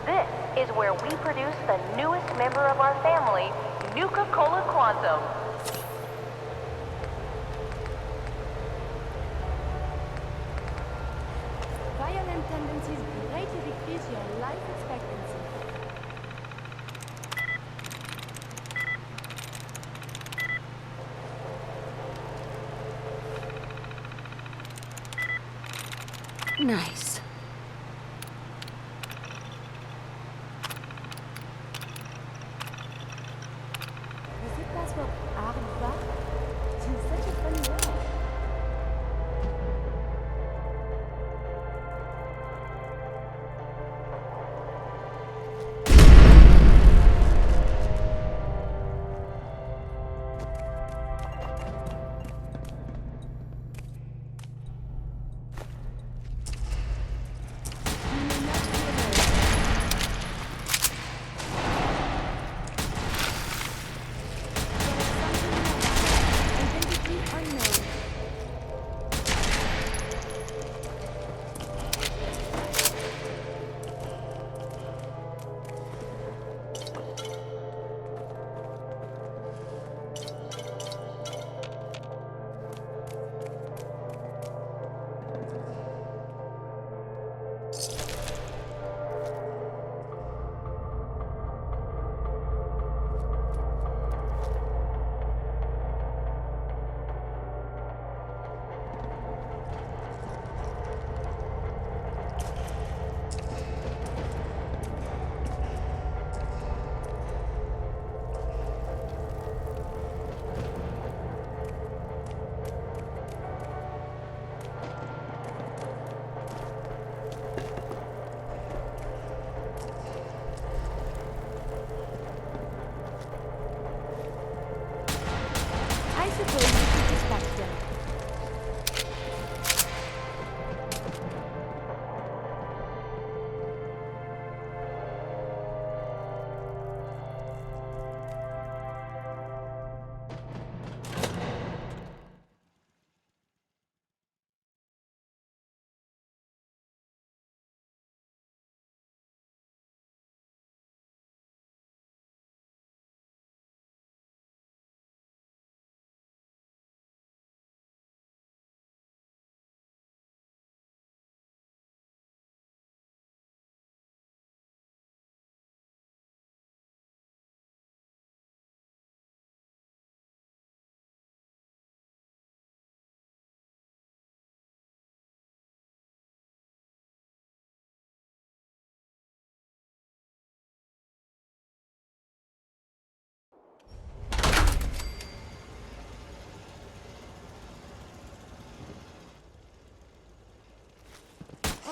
This is where we produce the newest member of our family, Nuka Cola Quantum. Violent tendencies greatly decrease your life expectancy. Nice. Was it password Arba? It's such a funny word.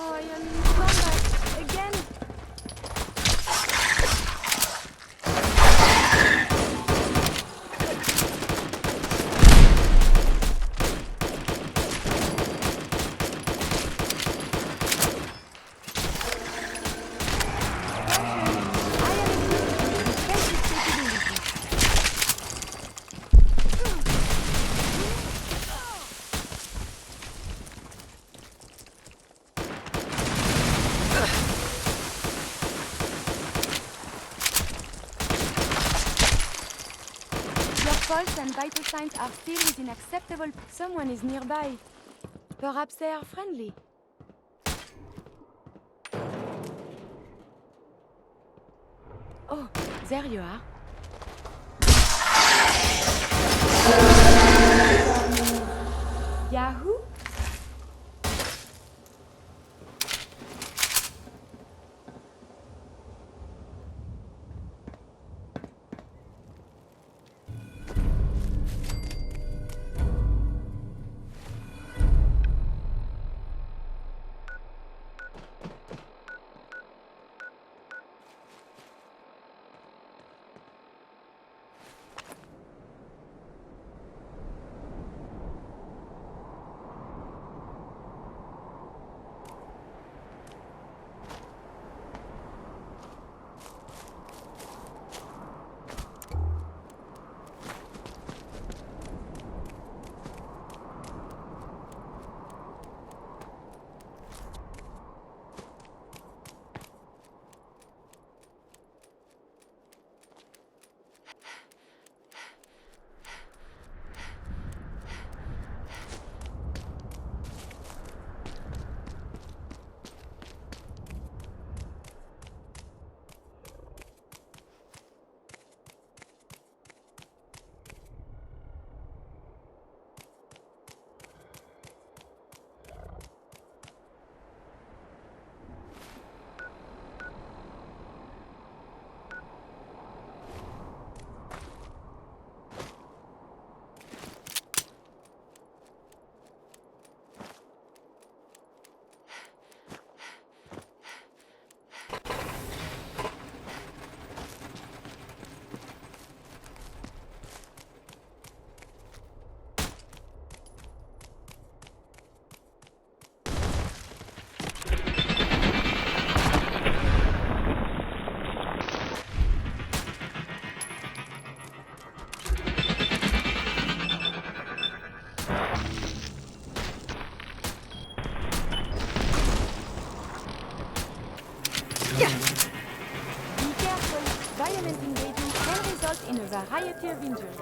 Oh, I am in combat again. Pulse and vital signs are still within acceptable. Someone is nearby. Perhaps they are friendly. There you are. Yahoo! Violent engagement can result in a variety of injuries.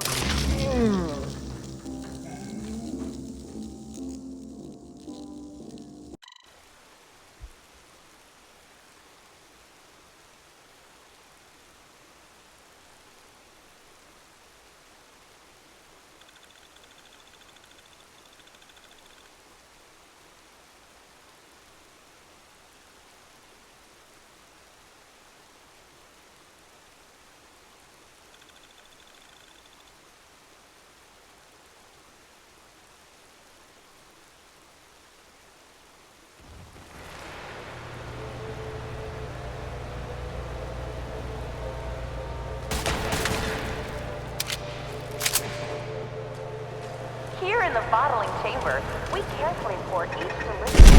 Here in the bottling chamber, we carefully pour each delicious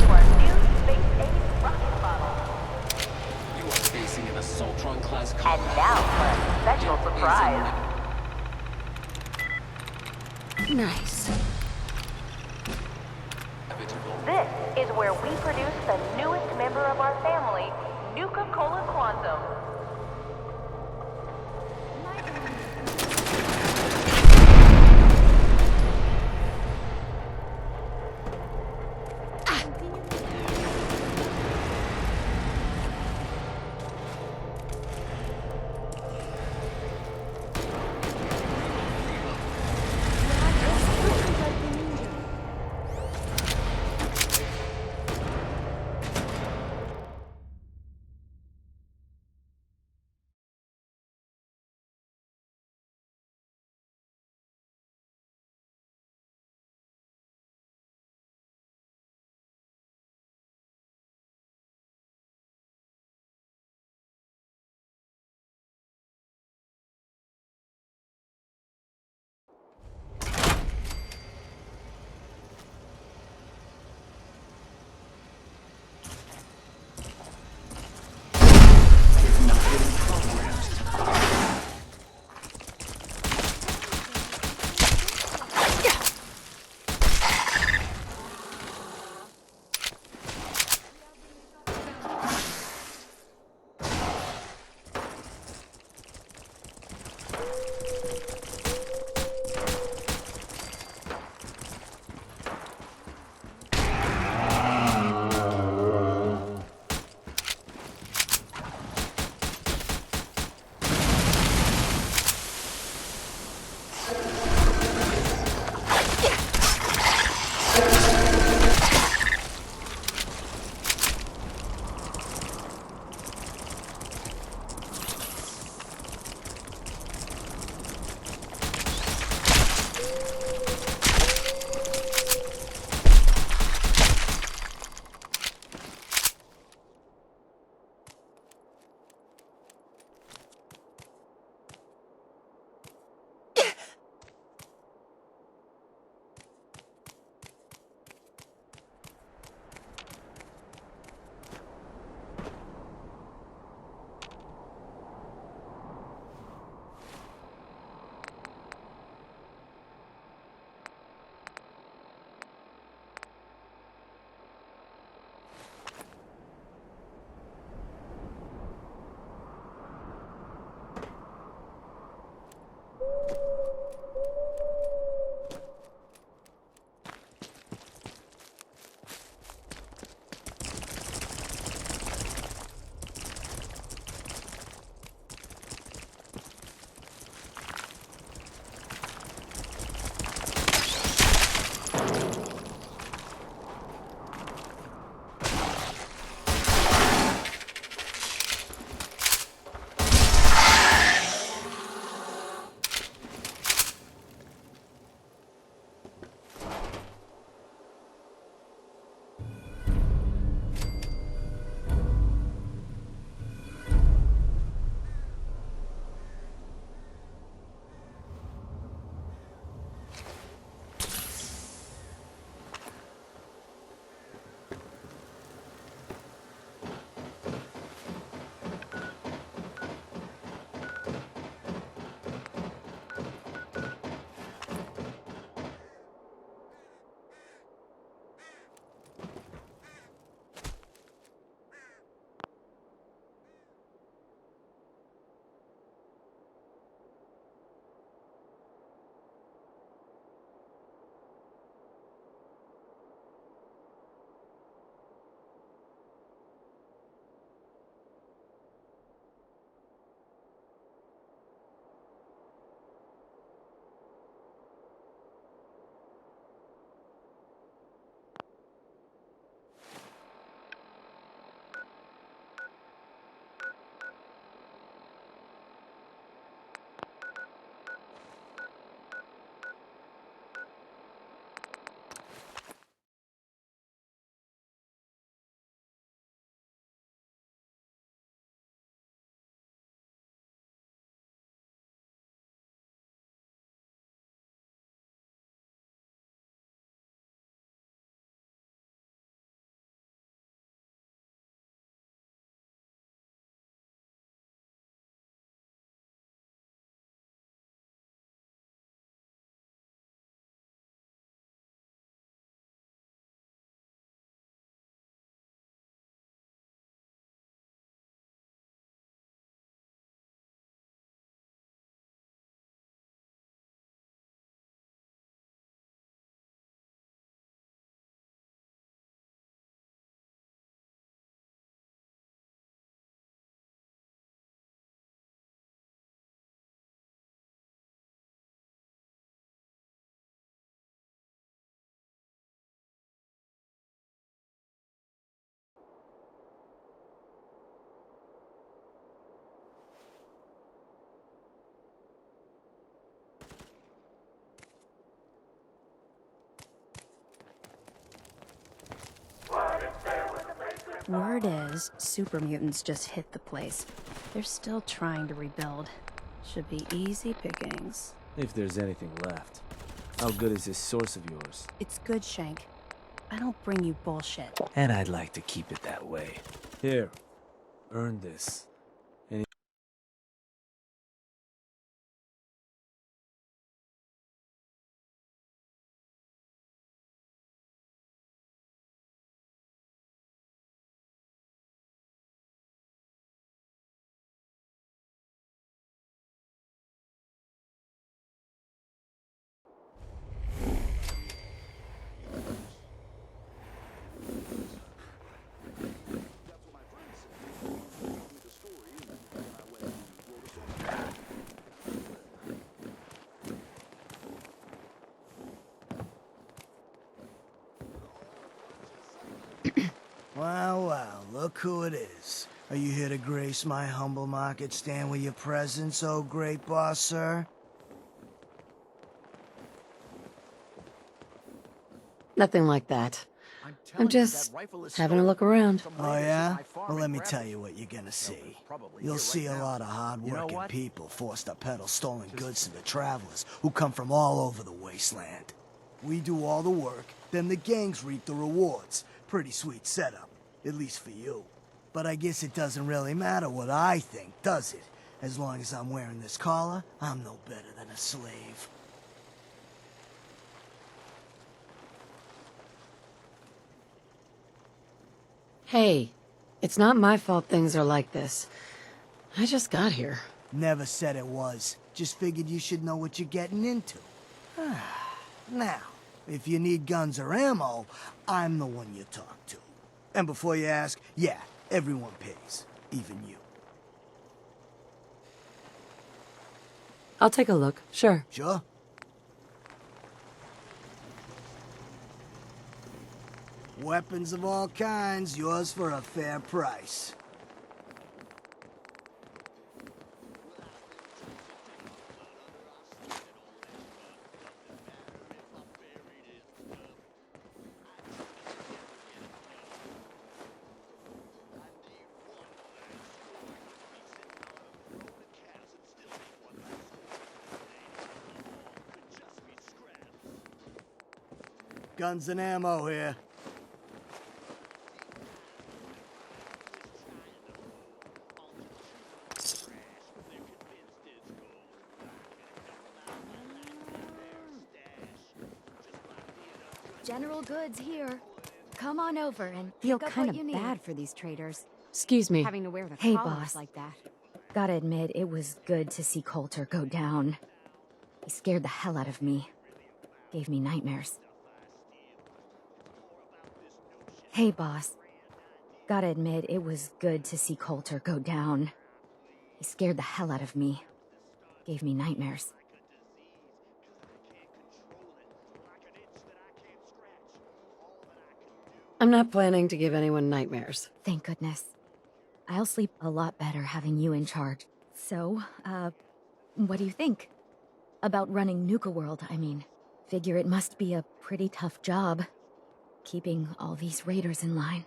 to our new space-age rocket bottle. You are facing an Assaultron-class And combat. now for a special surprise. Nice. This is where we produce the newest member of our family, Nuka Cola Quantum. Word is, super mutants just hit the place. They're still trying to rebuild. Should be easy pickings. If there's anything left. How good is this source of yours? It's good, Shank. I don't bring you bullshit. And I'd like to keep it that way. Here, earn this. Well, well, look who it is. Are you here to grace my humble market stand with your presence, oh great boss, sir? Nothing like that. I'm just having a look around. Oh, yeah? Well, let me tell you what you're gonna see. You'll see a lot of hard-working people forced to peddle stolen goods to the travelers who come from all over the wasteland. We do all the work, then the gangs reap the rewards. Pretty sweet setup, at least for you. But I guess it doesn't really matter what I think, does it? As long as I'm wearing this collar, I'm no better than a slave. Hey, it's not my fault things are like this. I just got here. Never said it was. Just figured you should know what you're getting into. Now, if you need guns or ammo, I'm the one you talk to. And before you ask, yeah, everyone pays. Even you. I'll take a look, sure. Sure? Weapons of all kinds, yours for a fair price. Guns and ammo here. General goods here. Come on over and Feel pick up kind what of you need. bad for these traders. Excuse me. Having to wear the Hey, collars boss. like that. Gotta admit, it was good to see Coulter go down. He scared the hell out of me. Gave me nightmares. Hey, boss. Gotta admit, it was good to see Coulter go down. He scared the hell out of me. Gave me nightmares. I'm not planning to give anyone nightmares. Thank goodness. I'll sleep a lot better having you in charge. So, what do you think? About running Nuka World, I mean. Figure it must be a pretty tough job. Keeping all these raiders in line.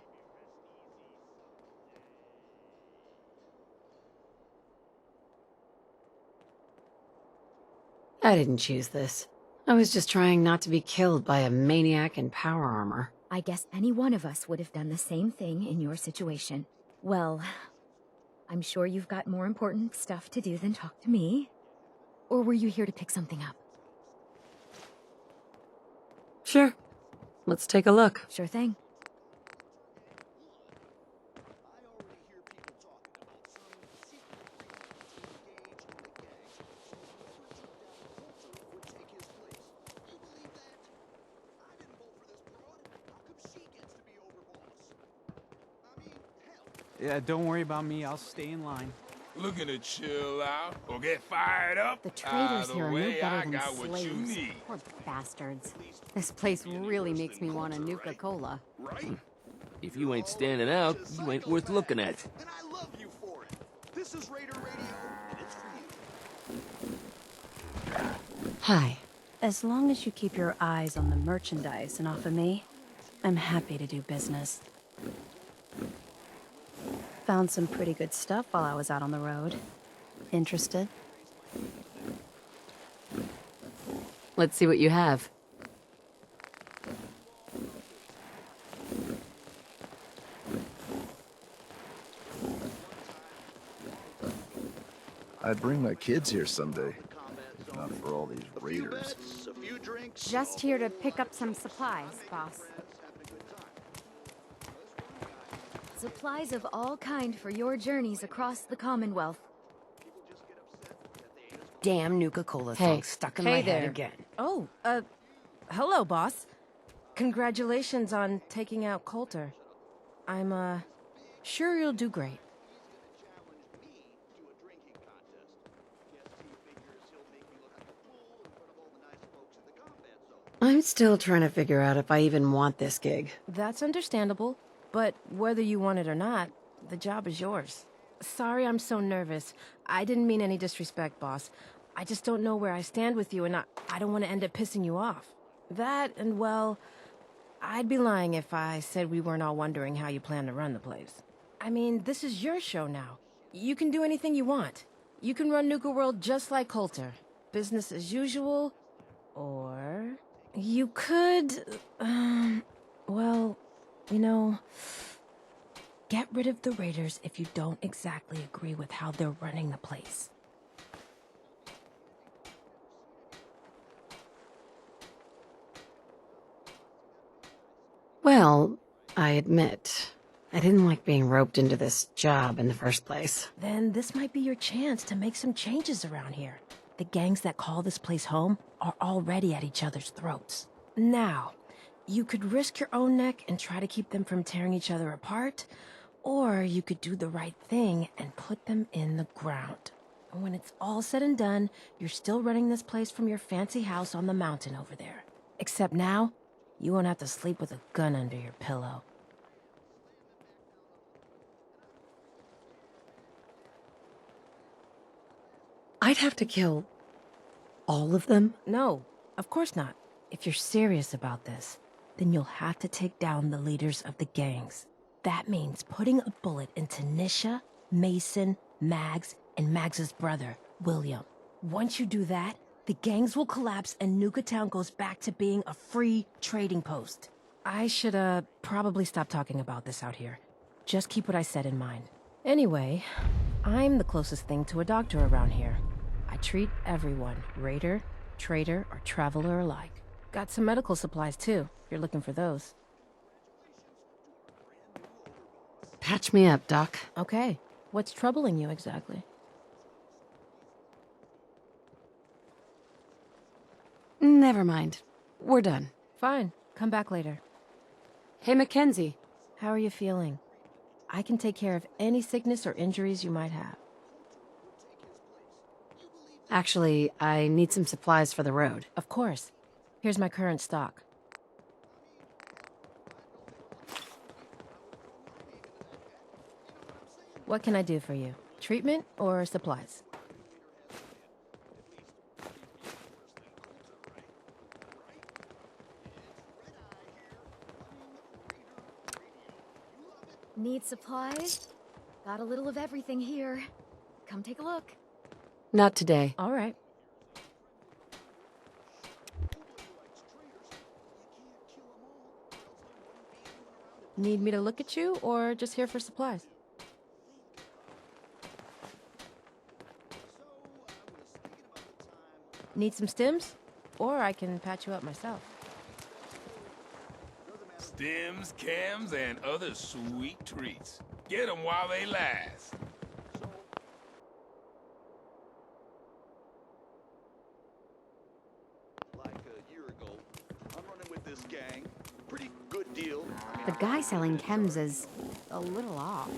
I didn't choose this. I was just trying not to be killed by a maniac in power armor. I guess any one of us would have done the same thing in your situation. Well, I'm sure you've got more important stuff to do than talk to me. Or were you here to pick something up? Sure. Let's take a look. Sure thing. Yeah, don't worry about me. I'll stay in line. Looking to chill out or get fired up? The traders Either here are no way, better I than got what you slaves. need. Poor bastards. This place really makes me want a Nuka Cola. If you ain't standing out, you ain't worth looking at. And I love you for it. This is Raider Radio, and it's for you. Hi. As long as you keep your eyes on the merchandise and off of me, I'm happy to do business. Found some pretty good stuff while I was out on the road. Interested? Let's see what you have. I'd bring my kids here someday, if not for all these raiders. Just here to pick up some supplies, boss. Supplies of all kind for your journeys across the Commonwealth. Damn Nuka-Cola song stuck in my head again. Oh, hello, boss. Congratulations on taking out Coulter. I'm, sure you'll do great. I'm still trying to figure out if I even want this gig. That's understandable, but whether you want it or not, the job is yours. Sorry I'm so nervous. I didn't mean any disrespect, boss. I just don't know where I stand with you, and I don't want to end up pissing you off. That, and well, I'd be lying if I said we weren't all wondering how you plan to run the place. I mean, this is your show now. You can do anything you want. You can run Nuka World just like Coulter. Business as usual, or... you could... well, you know... get rid of the raiders if you don't exactly agree with how they're running the place. Well, I admit, I didn't like being roped into this job in the first place. Then this might be your chance to make some changes around here. The gangs that call this place home are already at each other's throats. Now, you could risk your own neck and try to keep them from tearing each other apart, or you could do the right thing and put them in the ground. And when it's all said and done, you're still running this place from your fancy house on the mountain over there. Except now, you won't have to sleep with a gun under your pillow. I'd have to kill all of them? No, of course not. If you're serious about this, then you'll have to take down the leaders of the gangs. That means putting a bullet into Nisha, Mason, Mags, and Mags's brother, William. Once you do that, the gangs will collapse and Nuka Town goes back to being a free trading post. I should, probably stop talking about this out here. Just keep what I said in mind. Anyway, I'm the closest thing to a doctor around here. I treat everyone, raider, trader, or traveler alike. Got some medical supplies too, if you're looking for those. Patch me up, Doc. Okay. What's troubling you exactly? Never mind. We're done. Fine. Come back later. Hey, Mackenzie. How are you feeling? I can take care of any sickness or injuries you might have. Actually, I need some supplies for the road. Of course. Here's my current stock. What can I do for you? Treatment or supplies? Need supplies? Got a little of everything here. Come take a look. Not today. All right. Need me to look at you, or just here for supplies? Need some stims? Or I can patch you up myself. Stems, cams, and other sweet treats. Get them while they last. Like a year ago, I'm running with this gang. Pretty good deal. The guy selling chems is a little off.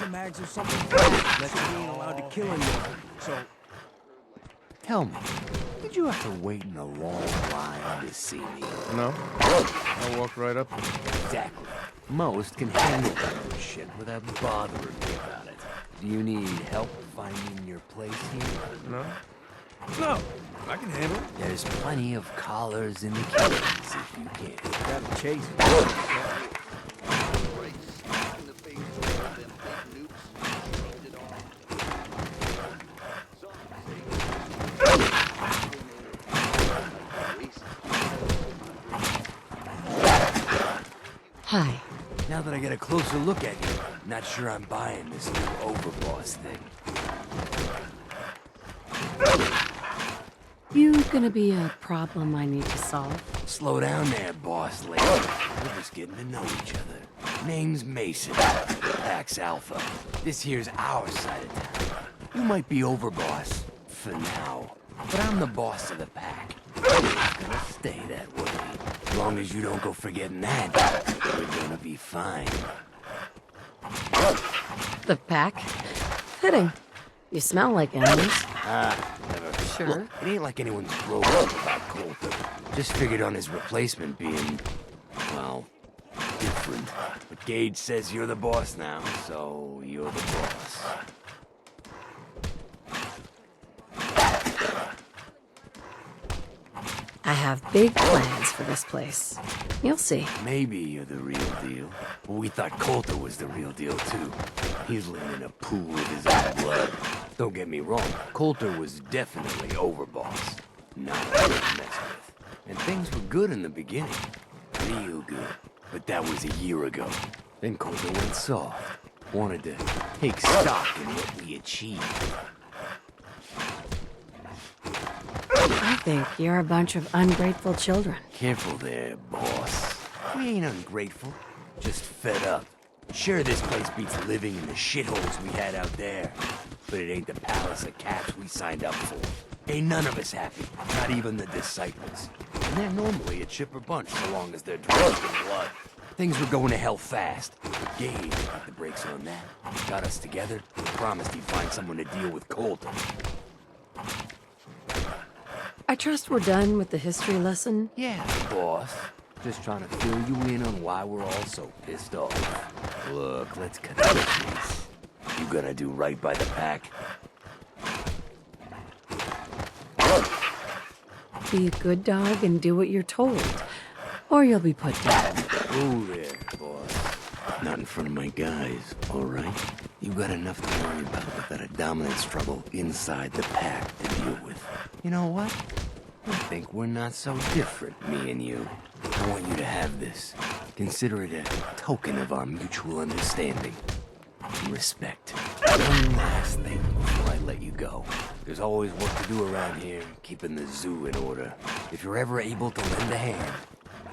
mags or something bad that you ain't allowed to kill anyone. So, tell me, did you have to wait in a long line to see me? No. I walked right up to you. Exactly. Most can handle that kind of shit without bothering me about it. Do you need help finding your place here? No. No, I can handle it. There's plenty of collars in the cages if you can. Gotta chase Hi. Now that I get a closer look at you, not sure I'm buying this new overboss thing. You gonna be a problem I need to solve? Slow down there, boss lady. We're just getting to know each other. Name's Mason. Pax Alpha. This here's our side of town. You might be overboss, for now. But I'm the boss of the pack. It's gonna stay that way. As long as you don't go forgetting that, we're gonna be fine. The pack? Fitting. You smell like animals. Never. Sure. Look, it ain't like anyone's broke up about Coulter. Just figured on his replacement being, well, different. But Gage says you're the boss now, so you're the boss. I have big plans for this place. You'll see. Maybe you're the real deal. Well, we thought Coulter was the real deal, too. He's living in a pool of his own blood. Don't get me wrong, Coulter was definitely overboss. Not a good to mess with. And things were good in the beginning. Real good. But that was a year ago. Then Coulter went soft. Wanted to take stock in what we achieved. I think you're a bunch of ungrateful children. Careful there, boss. We ain't ungrateful, just fed up. Sure, this place beats living in the shitholes we had out there, but it ain't the palace of cats we signed up for. Ain't none of us happy, not even the disciples. And they're normally a chipper bunch so long as they're drenched in blood. Things were going to hell fast. Gage put the brakes on that. Got us together, promised he'd find someone to deal with Coulter. I trust we're done with the history lesson? Yeah, boss. Just trying to fill you in on why we're all so pissed off. Look, let's cut to the chase. You gonna do right by the pack? Be a good dog and do what you're told, or you'll be put down. Oh there, boss. Not in front of my guys, all right? You got enough to worry about with that dominance trouble inside the pack to deal with. You know what? I think we're not so different, me and you. I want you to have this. Consider it a token of our mutual understanding and respect. One last thing before I let you go. There's always work to do around here, keeping the zoo in order. If you're ever able to lend a hand,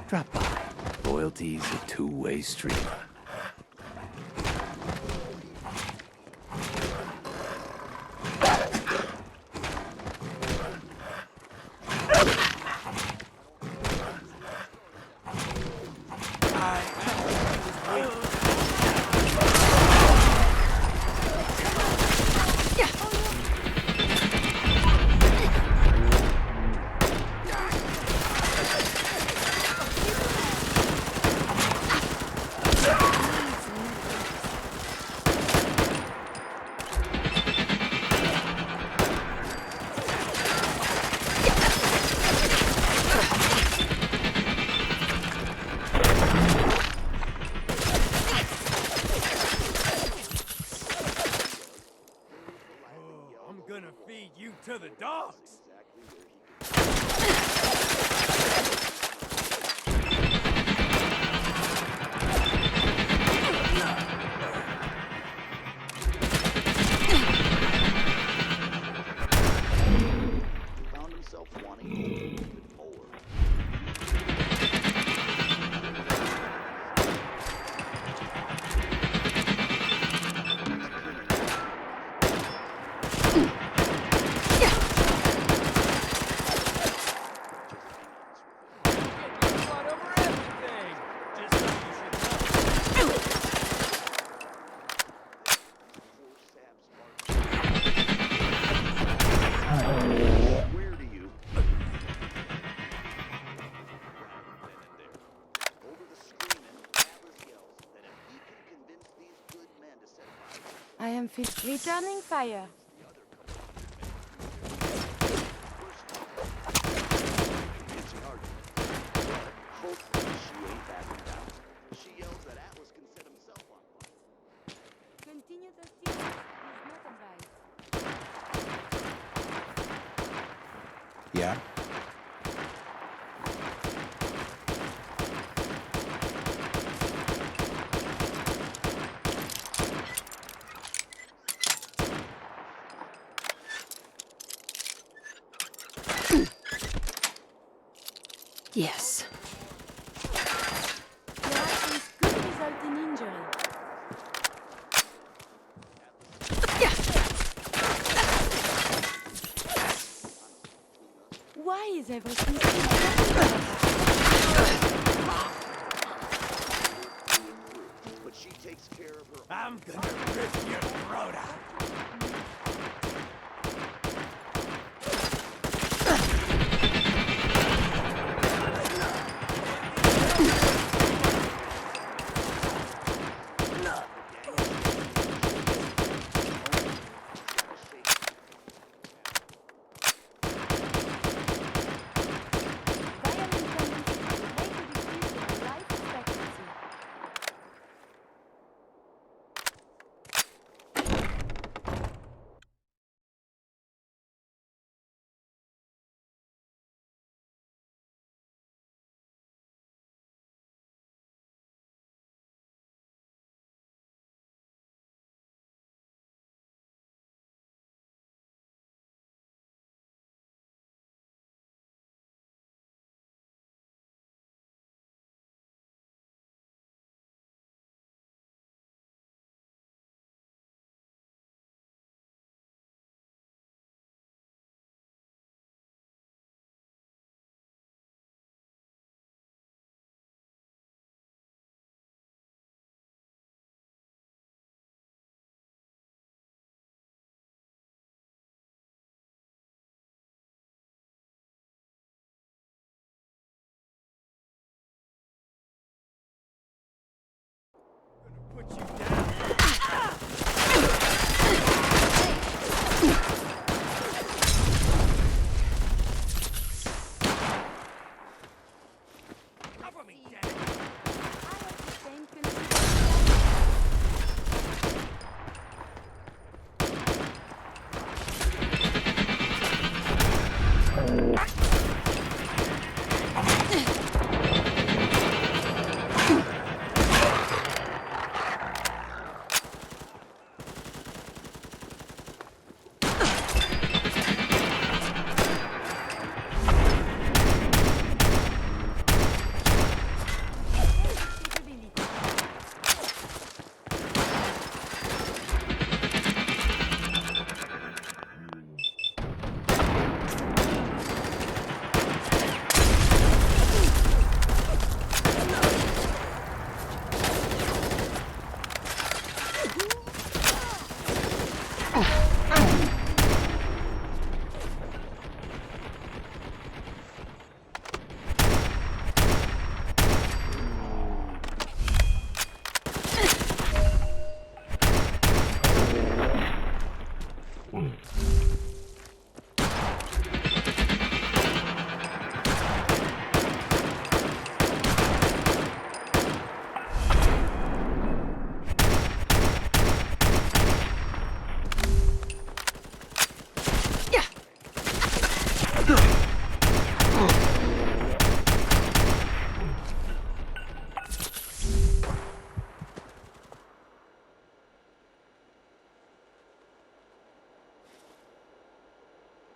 drop by. Loyalty's a two-way street. To the dogs. Found himself wanting more. I'm returning fire. Continue the steal is not advised. Yeah? Yes. Your actions could result in injury. Why is everything But she takes care of her. I'm gonna rip your throat out. Put you down. Cover me, damn it.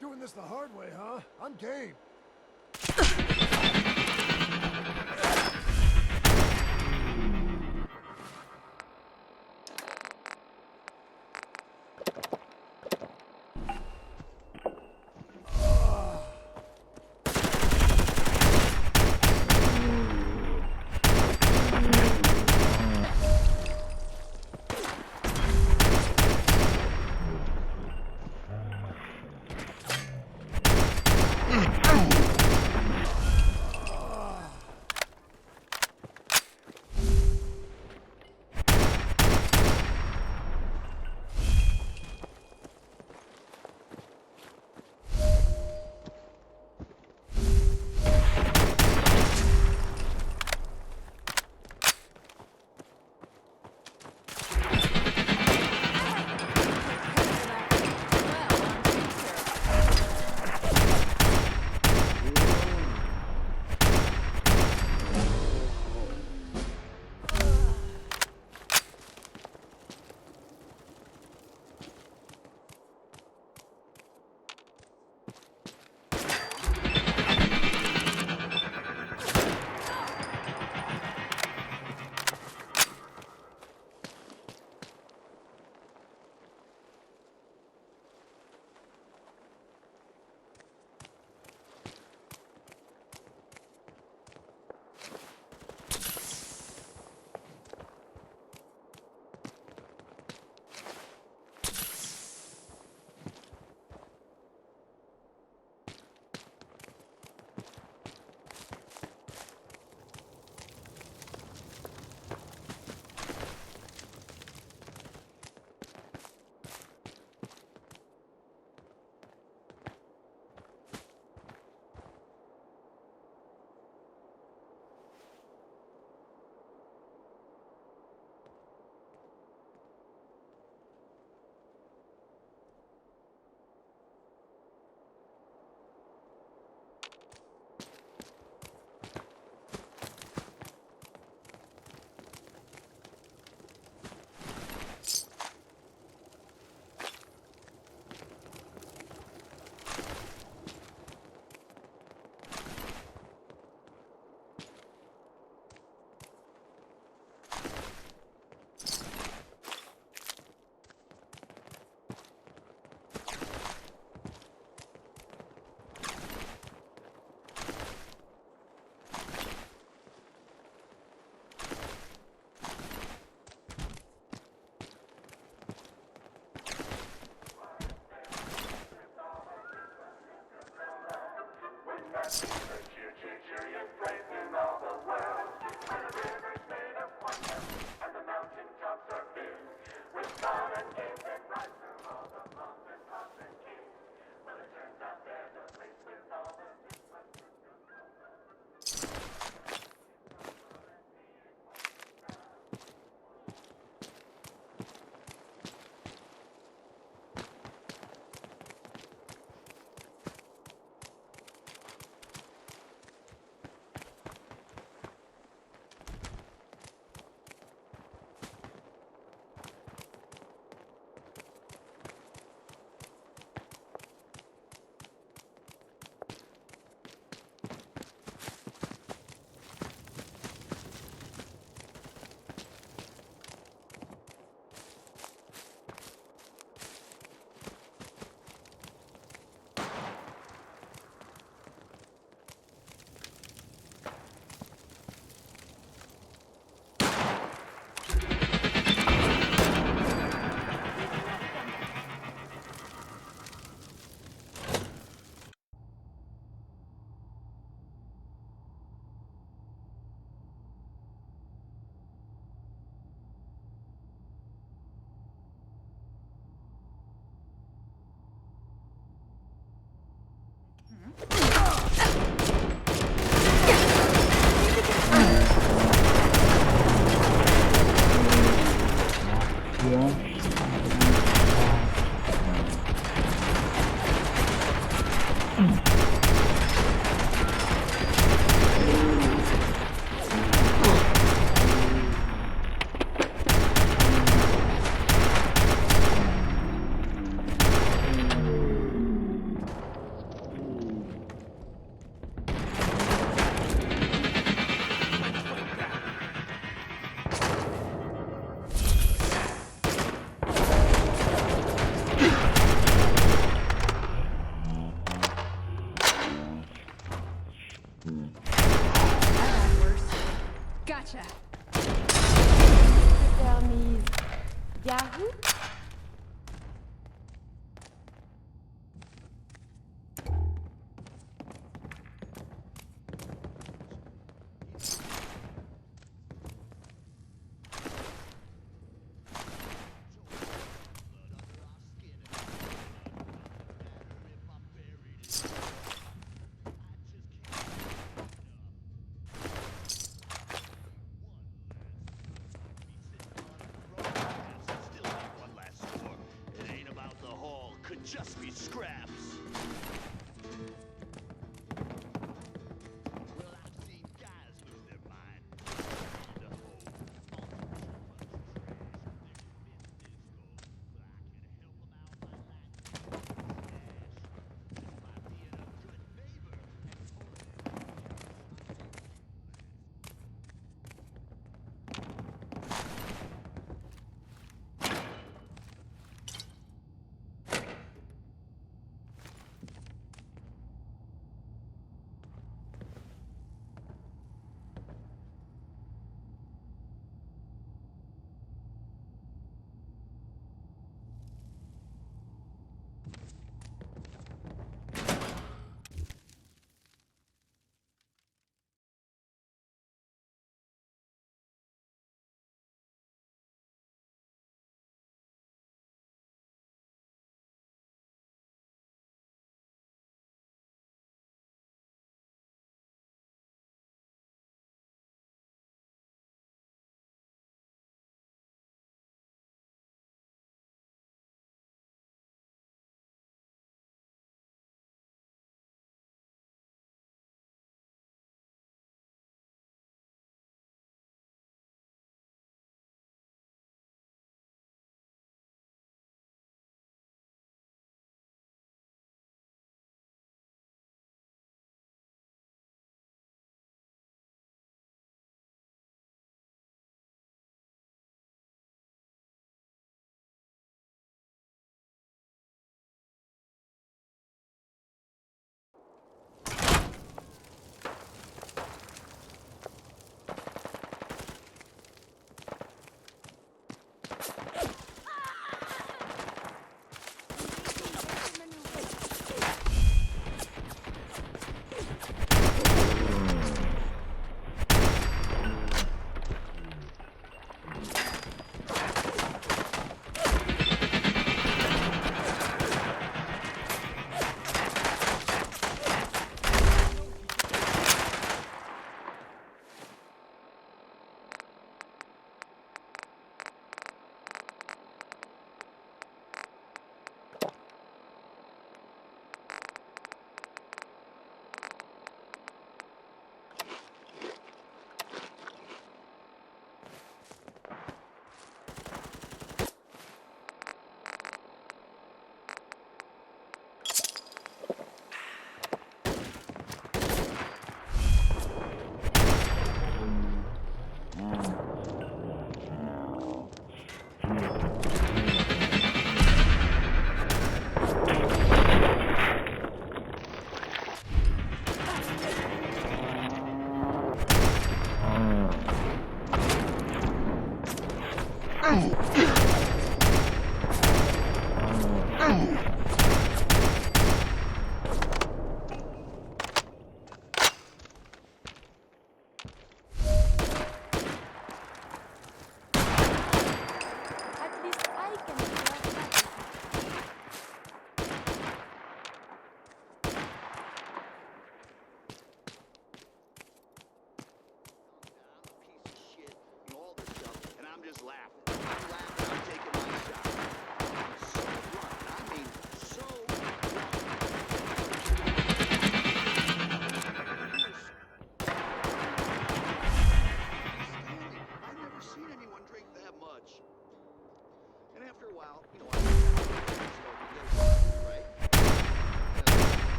Doing this the hard way, huh? I'm game. Gotcha. Permise. Yahoo?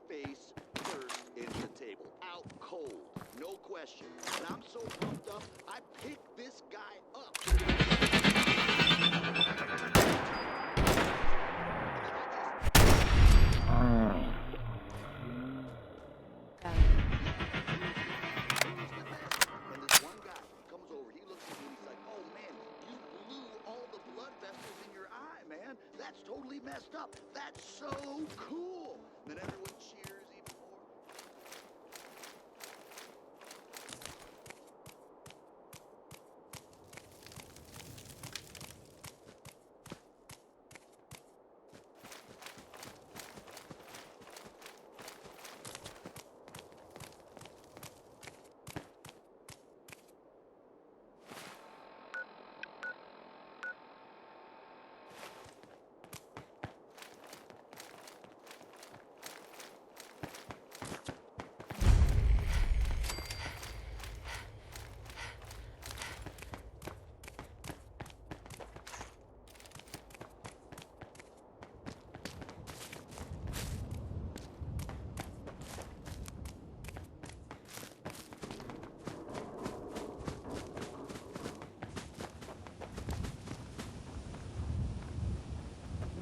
face first into the table. Out cold. No question. And I'm so pumped up, I picked this guy up. And this one guy comes over, he looks at me and he's like, oh man, you blew all the blood vessels in your eye, man. That's totally messed up. That's so cool. And then everyone cheers even more.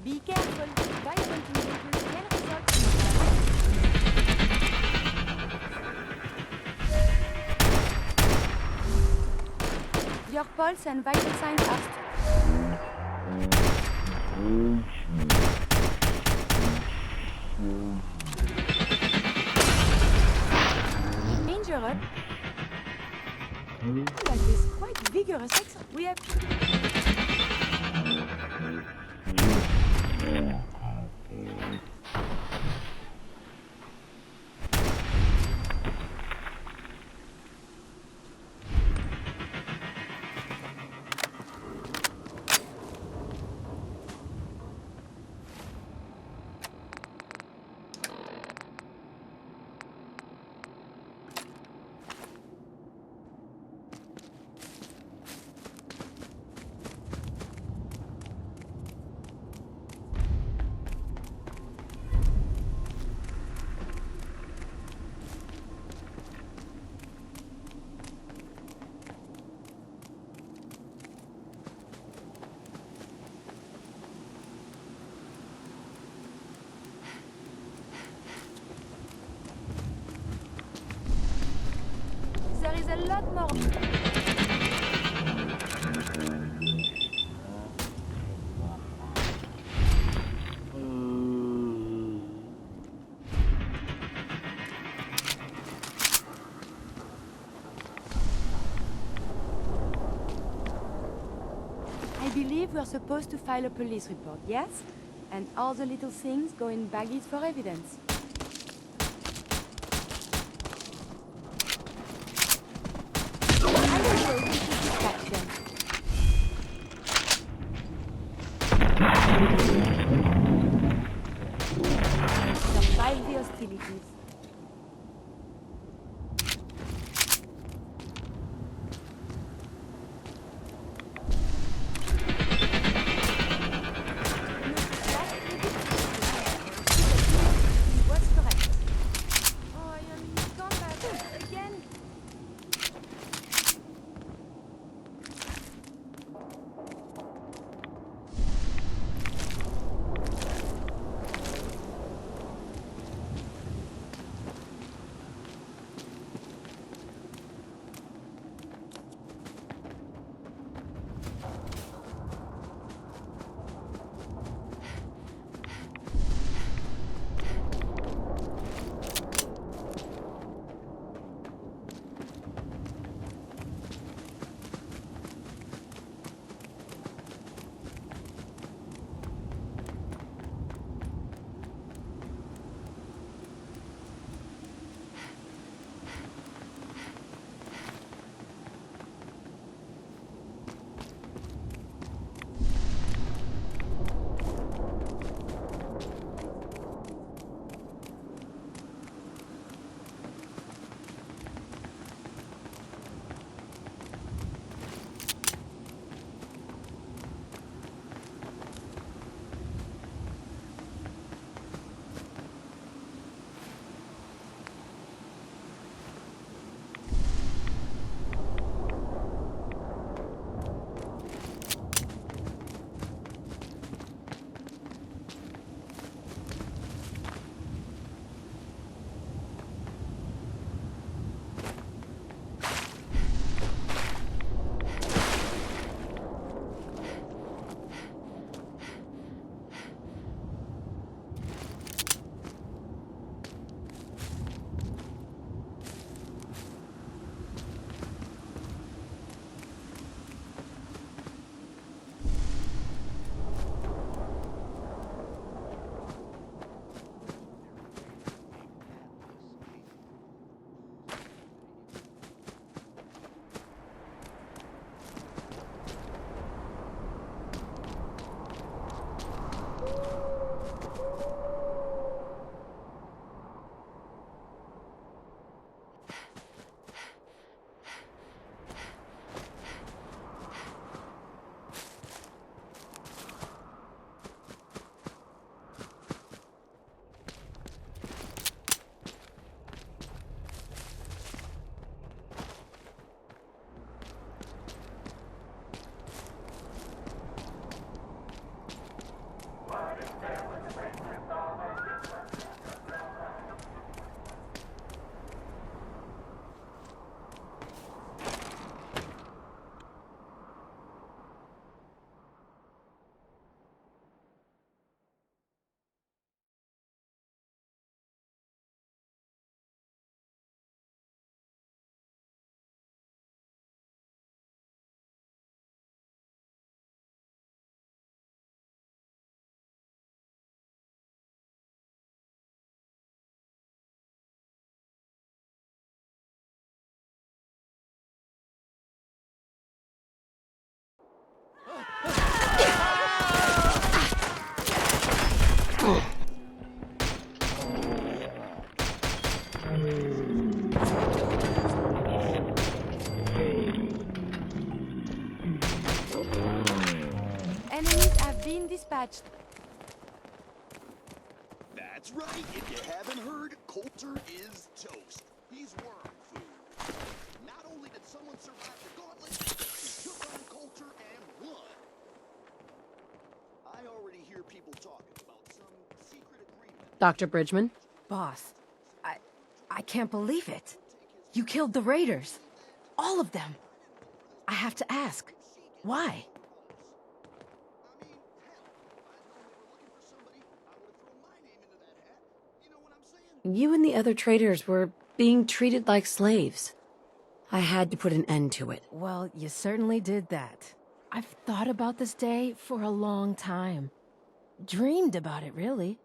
Be careful. Vitamin inhibitors can result in your pulse and vital signs are dangerous. That is quite vigorous. We have. There is a lot more. I believe we're supposed to file a police report, yes? And all the little things go in baggies for evidence. Survive the hostilities. What's correct? Oh, I am in combat again. Enemies have been dispatched. That's right. If you haven't heard, Coulter is toast. He's worm food. Not only did someone survive the gauntlet, but he took on Coulter and won. I already hear people talking about some secret agreement. Dr. Bridgman? Boss, I can't believe it. You killed the raiders. All of them. I have to ask, why? You and the other traders were being treated like slaves. I had to put an end to it. Well, you certainly did that. I've thought about this day for a long time. Dreamed about it, really.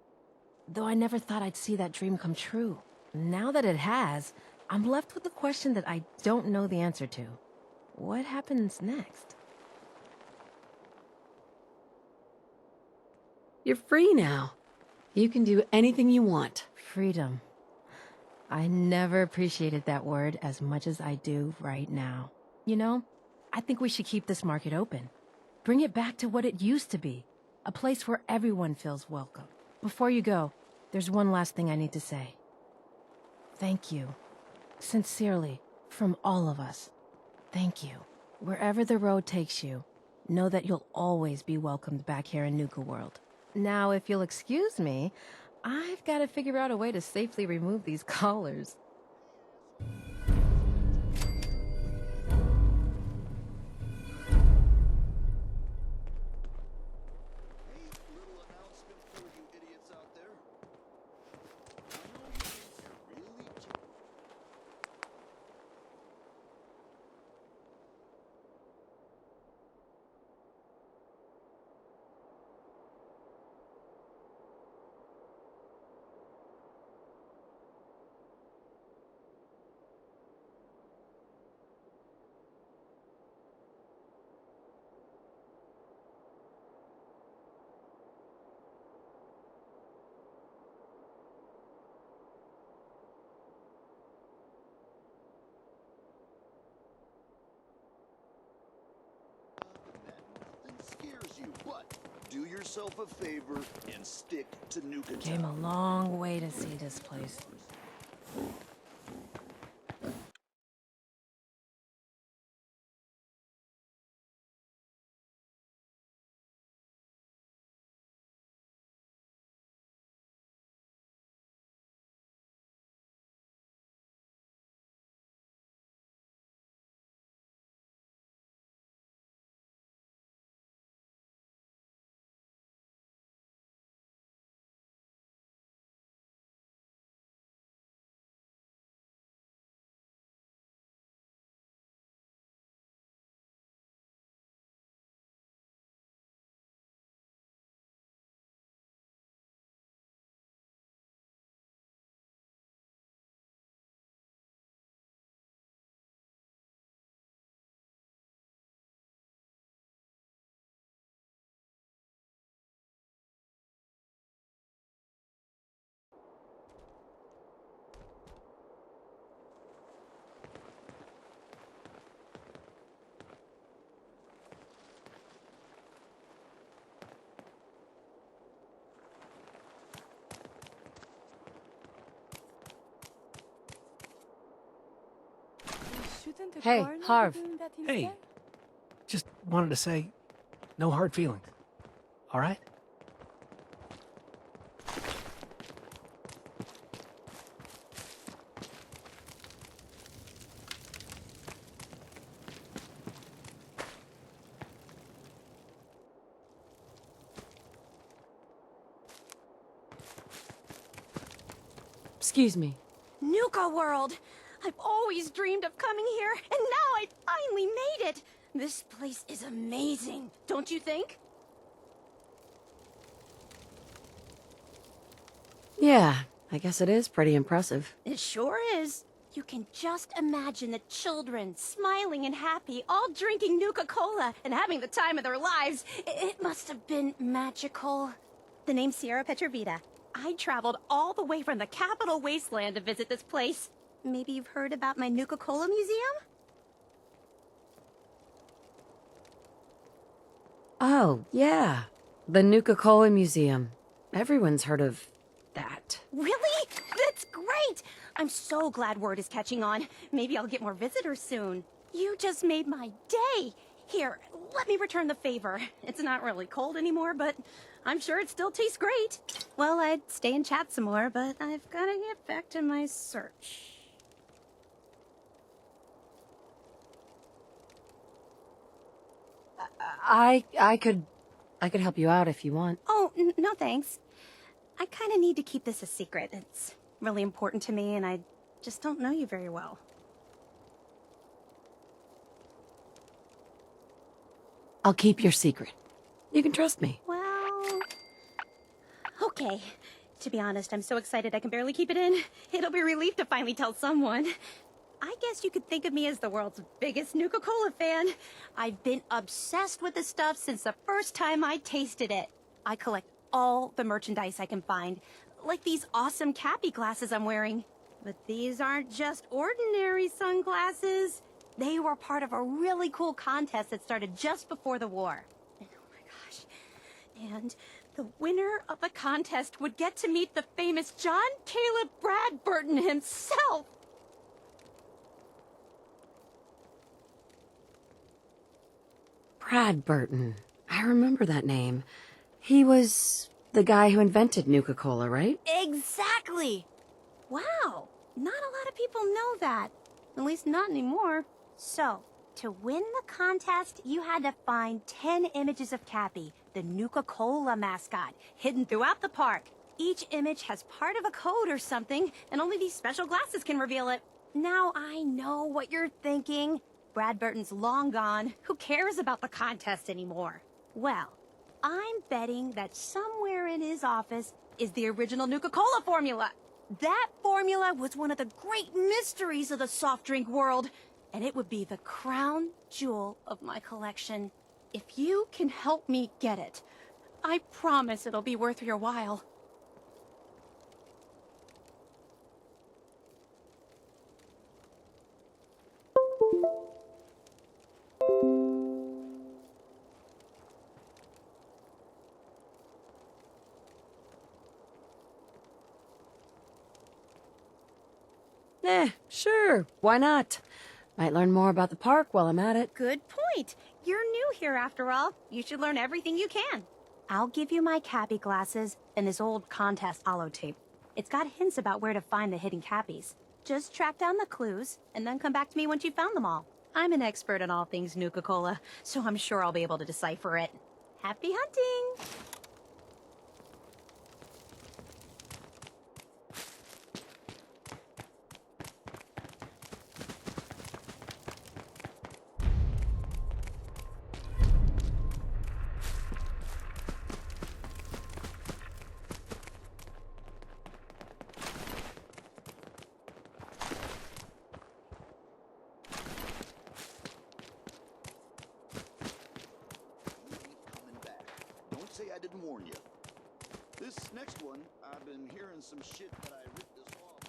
Though I never thought I'd see that dream come true. Now that it has, I'm left with a question that I don't know the answer to. What happens next? You're free now. You can do anything you want. Freedom. I never appreciated that word as much as I do right now. You know, I think we should keep this market open. Bring it back to what it used to be. A place where everyone feels welcome. Before you go, there's one last thing I need to say. Thank you. Sincerely, from all of us. Thank you. Wherever the road takes you, know that you'll always be welcomed back here in Nuka World. Now, if you'll excuse me, I've got to figure out a way to safely remove these collars. Scares you, but do yourself a favor and stick to Nuka Town. Came a long way to see this place. Hey, Harv. Hey, just wanted to say, no hard feelings. All right? Excuse me. Nuka World! I've always dreamed of coming here, and now I finally made it! This place is amazing, don't you think? Yeah, I guess it is pretty impressive. It sure is. You can just imagine the children, smiling and happy, all drinking Nuka-Cola and having the time of their lives. It must have been magical. The name's Sierra Petrovita. I traveled all the way from the capital wasteland to visit this place. Maybe you've heard about my Nuka Cola museum? Oh, yeah. The Nuka Cola Museum. Everyone's heard of that. Really? That's great! I'm so glad word is catching on. Maybe I'll get more visitors soon. You just made my day! Here, let me return the favor. It's not really cold anymore, but I'm sure it still tastes great. Well, I'd stay and chat some more, but I've gotta get back to my search. I could help you out if you want. Oh, no thanks. I kinda need to keep this a secret. It's really important to me, and I just don't know you very well. I'll keep your secret. You can trust me. Well... Okay. To be honest, I'm so excited I can barely keep it in. It'll be a relief to finally tell someone. I guess you could think of me as the world's biggest Nuka Cola fan. I've been obsessed with this stuff since the first time I tasted it. I collect all the merchandise I can find, like these awesome Cappy glasses I'm wearing. But these aren't just ordinary sunglasses. They were part of a really cool contest that started just before the war. And oh my gosh. And the winner of the contest would get to meet the famous John Caleb Bradburton himself. Bradburton. I remember that name. He was the guy who invented Nuka Cola, right? Exactly! Wow, not a lot of people know that. At least not anymore. So, to win the contest, you had to find 10 images of Cappy, the Nuka Cola mascot, hidden throughout the park. Each image has part of a code or something, and only these special glasses can reveal it. Now I know what you're thinking. Bradburton's long gone. Who cares about the contest anymore? Well, I'm betting that somewhere in his office is the original Nuka Cola formula. That formula was one of the great mysteries of the soft drink world, and it would be the crown jewel of my collection. If you can help me get it, I promise it'll be worth your while. Sure. Why not? Might learn more about the park while I'm at it. Good point. You're new here after all. You should learn everything you can. I'll give you my Cappy glasses and this old contest holotape. It's got hints about where to find the hidden Cappies. Just track down the clues, and then come back to me once you've found them all. I'm an expert in all things Nuka Cola, so I'm sure I'll be able to decipher it. Happy hunting! Say I didn't warn you. This next one, I've been hearing some shit that I ripped this off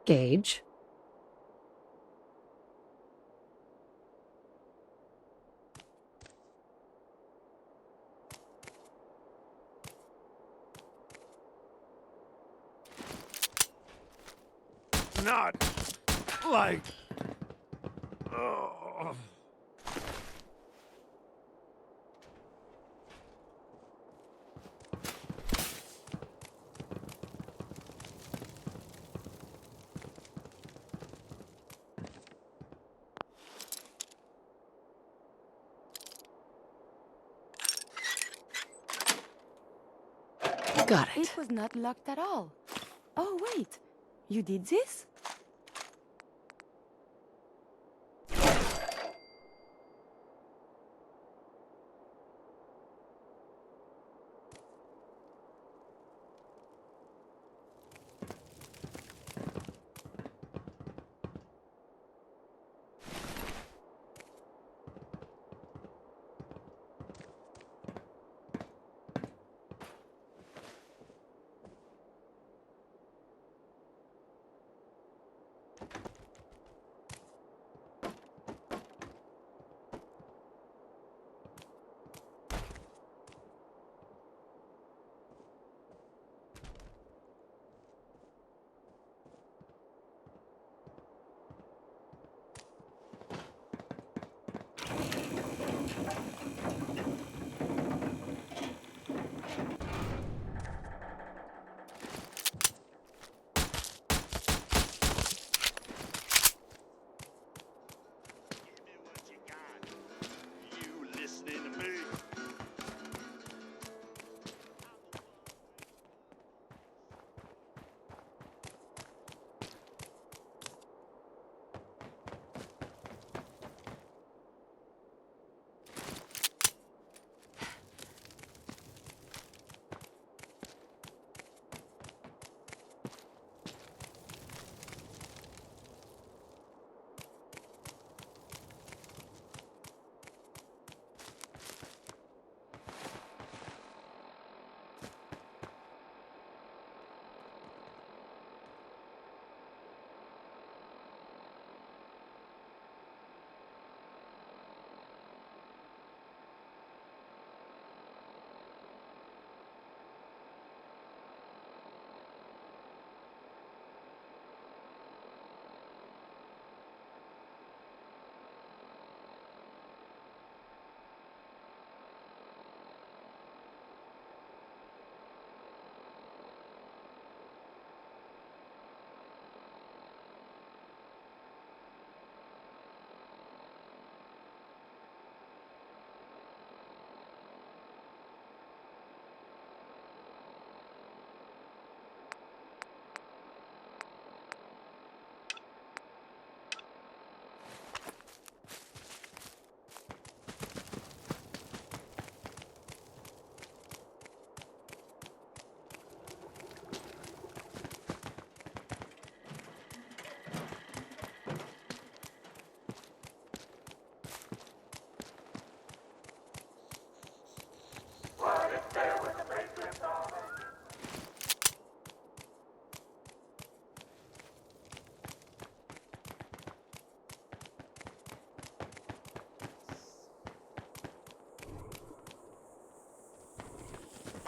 Gage. Not like... Oh. Got it. It was not locked at all. Oh, wait. You did this?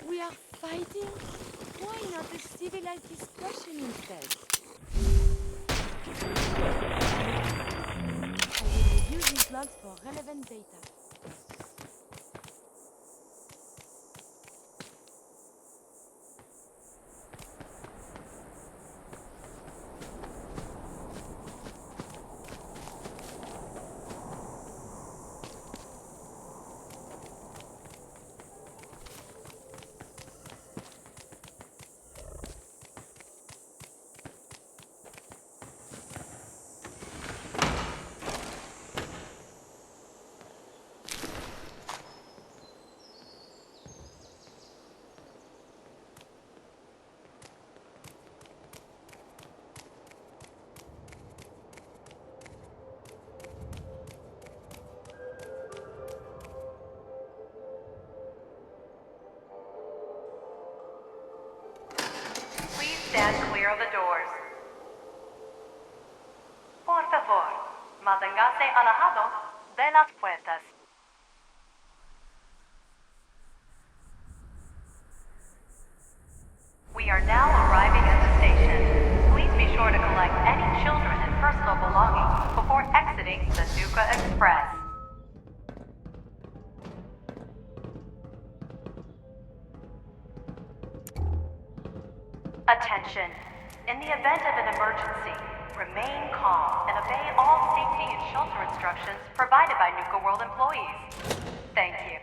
We are fighting? Why not a civilized discussion instead? I will review these logs for relevant data. Stand clear of the doors. Por favor, manténgase alejado de las puertas. We are now arriving at the station. Please be sure to collect any children and personal belongings before exiting the Nuka Express. Attention. In the event of an emergency, remain calm and obey all safety and shelter instructions provided by Nuka World employees. Thank you.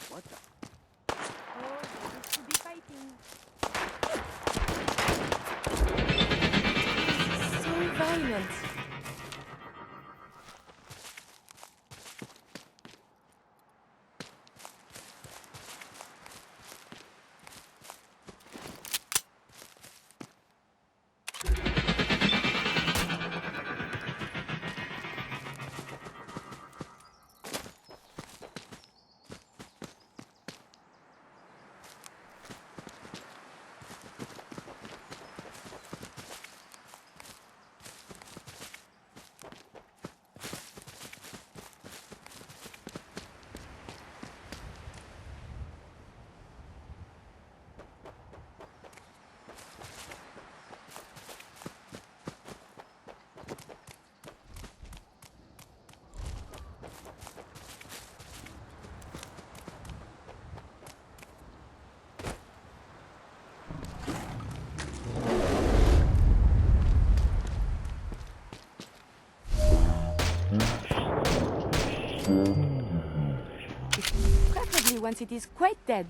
What the? Oh, they used to be fighting. So violent. Preferably once it is quite dead.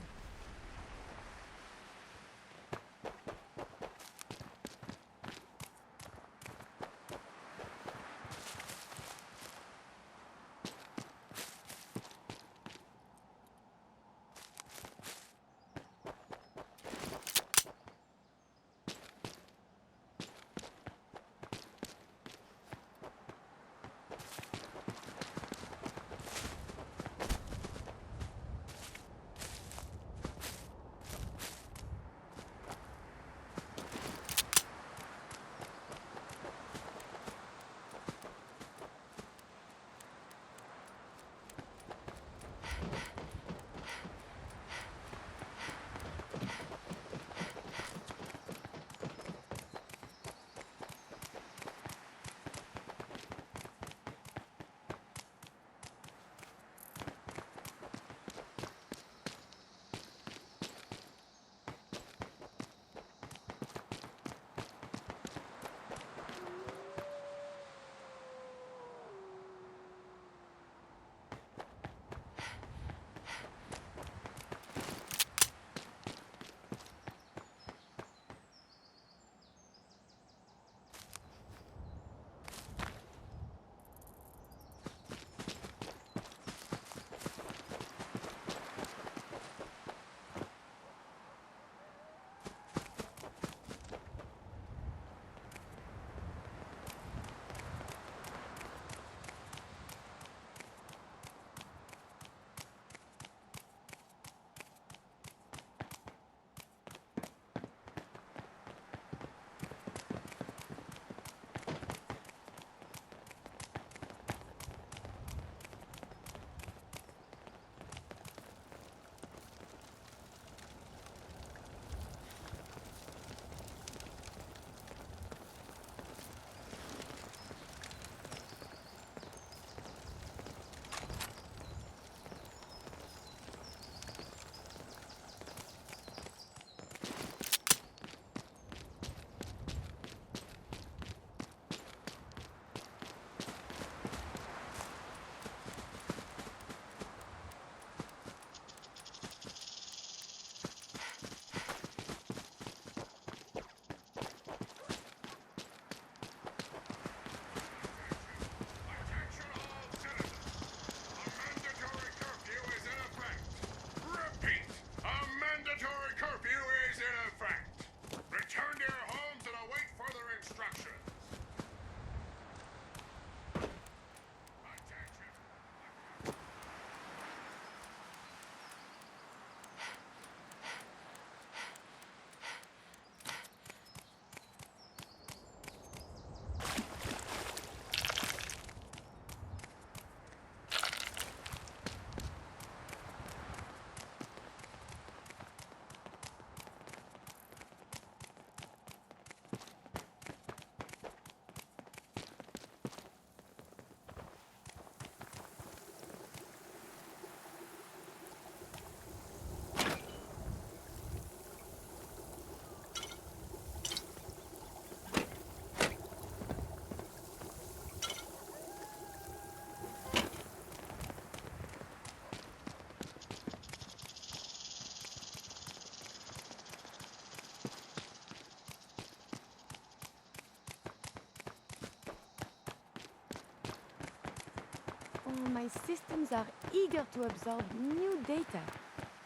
My systems are eager to absorb new data.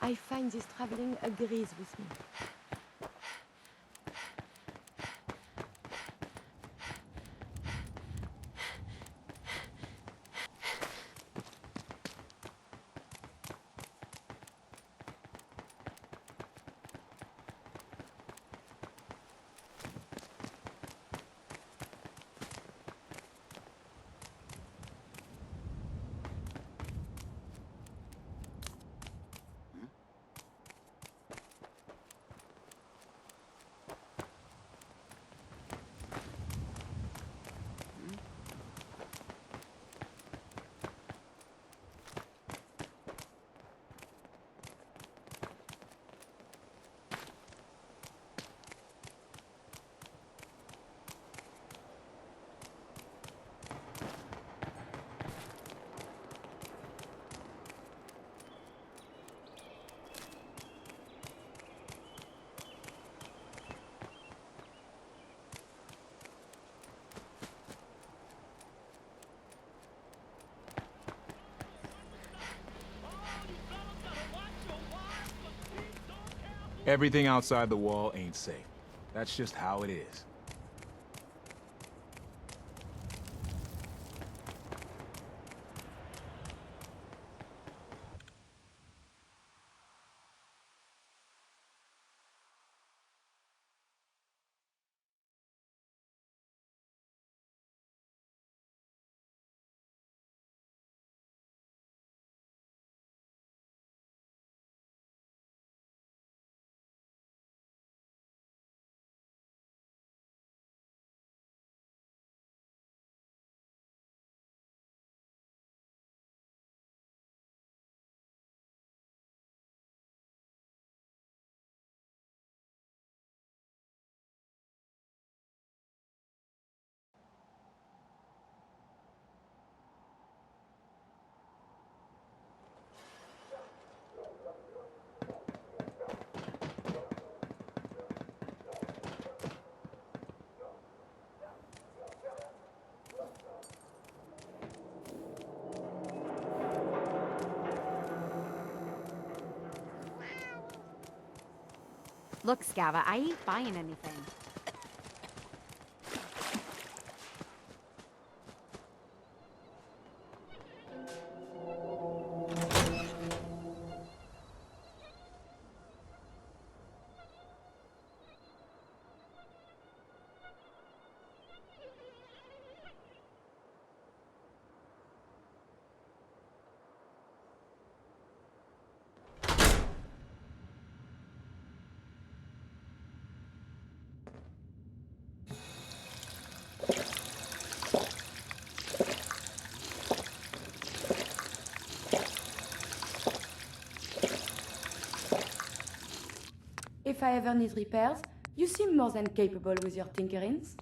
I find this traveling agrees with me. Everything outside the wall ain't safe. That's just how it is. Look, Scava, I ain't buying anything. If I ever need repairs, you seem more than capable with your tinkerings.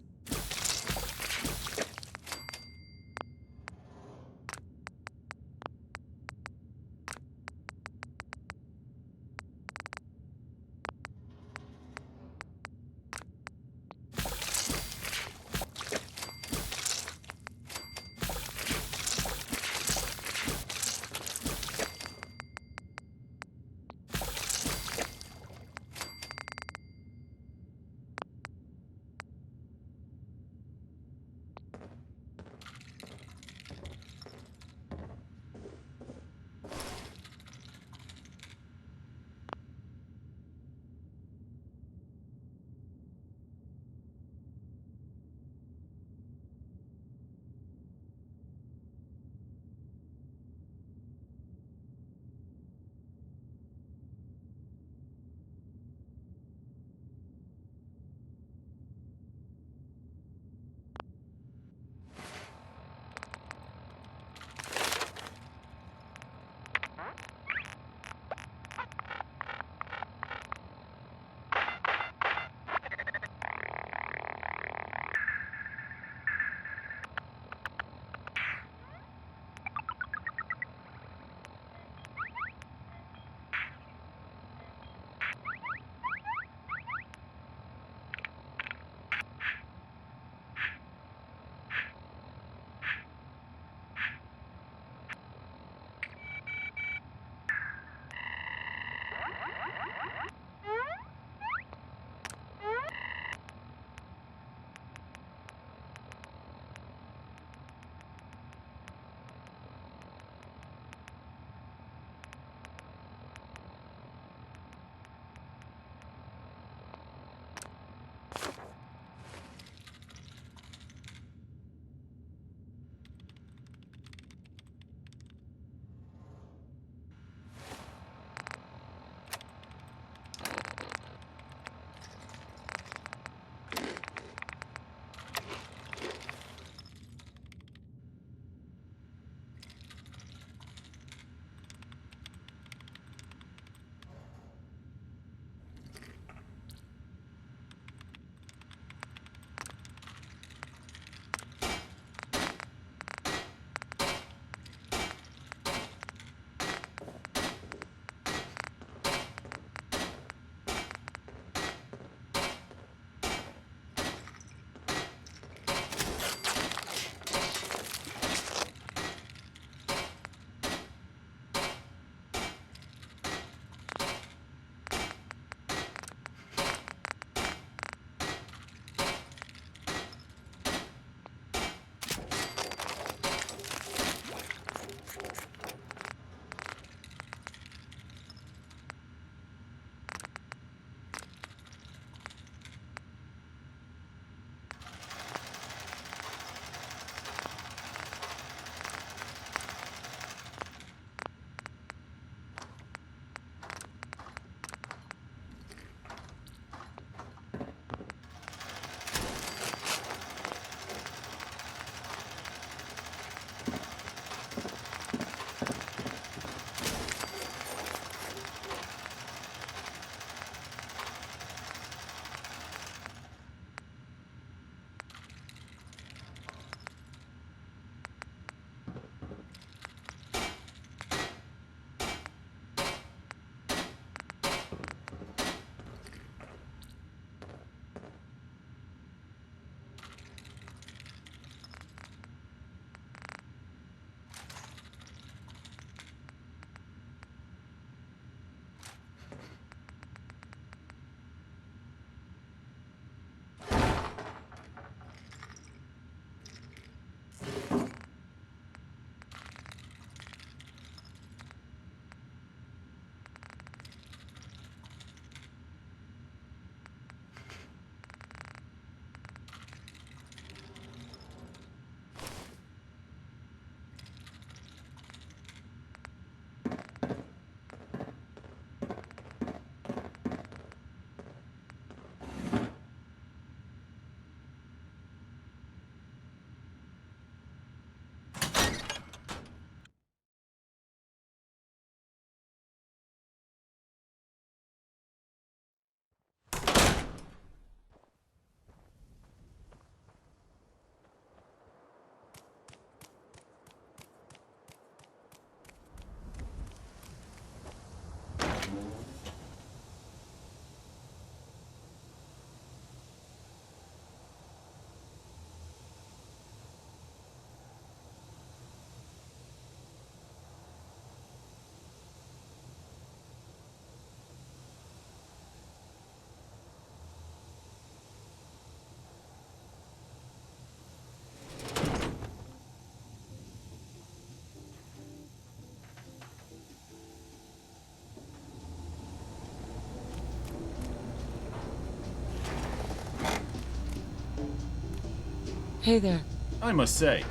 Hey there. I must say,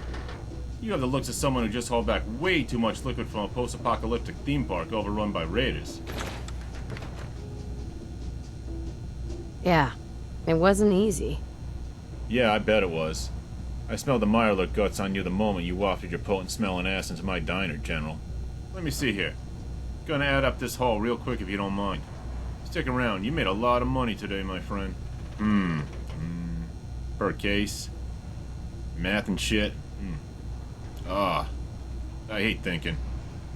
you have the looks of someone who just hauled back way too much liquid from a post-apocalyptic theme park overrun by raiders. Yeah, it wasn't easy. Yeah, I bet it was. I smelled the Mirelurk guts on you the moment you wafted your potent-smelling ass into my diner, General. Let me see here. Gonna add up this haul real quick if you don't mind. Stick around, you made a lot of money today, my friend. Per case. Math and shit. I hate thinking.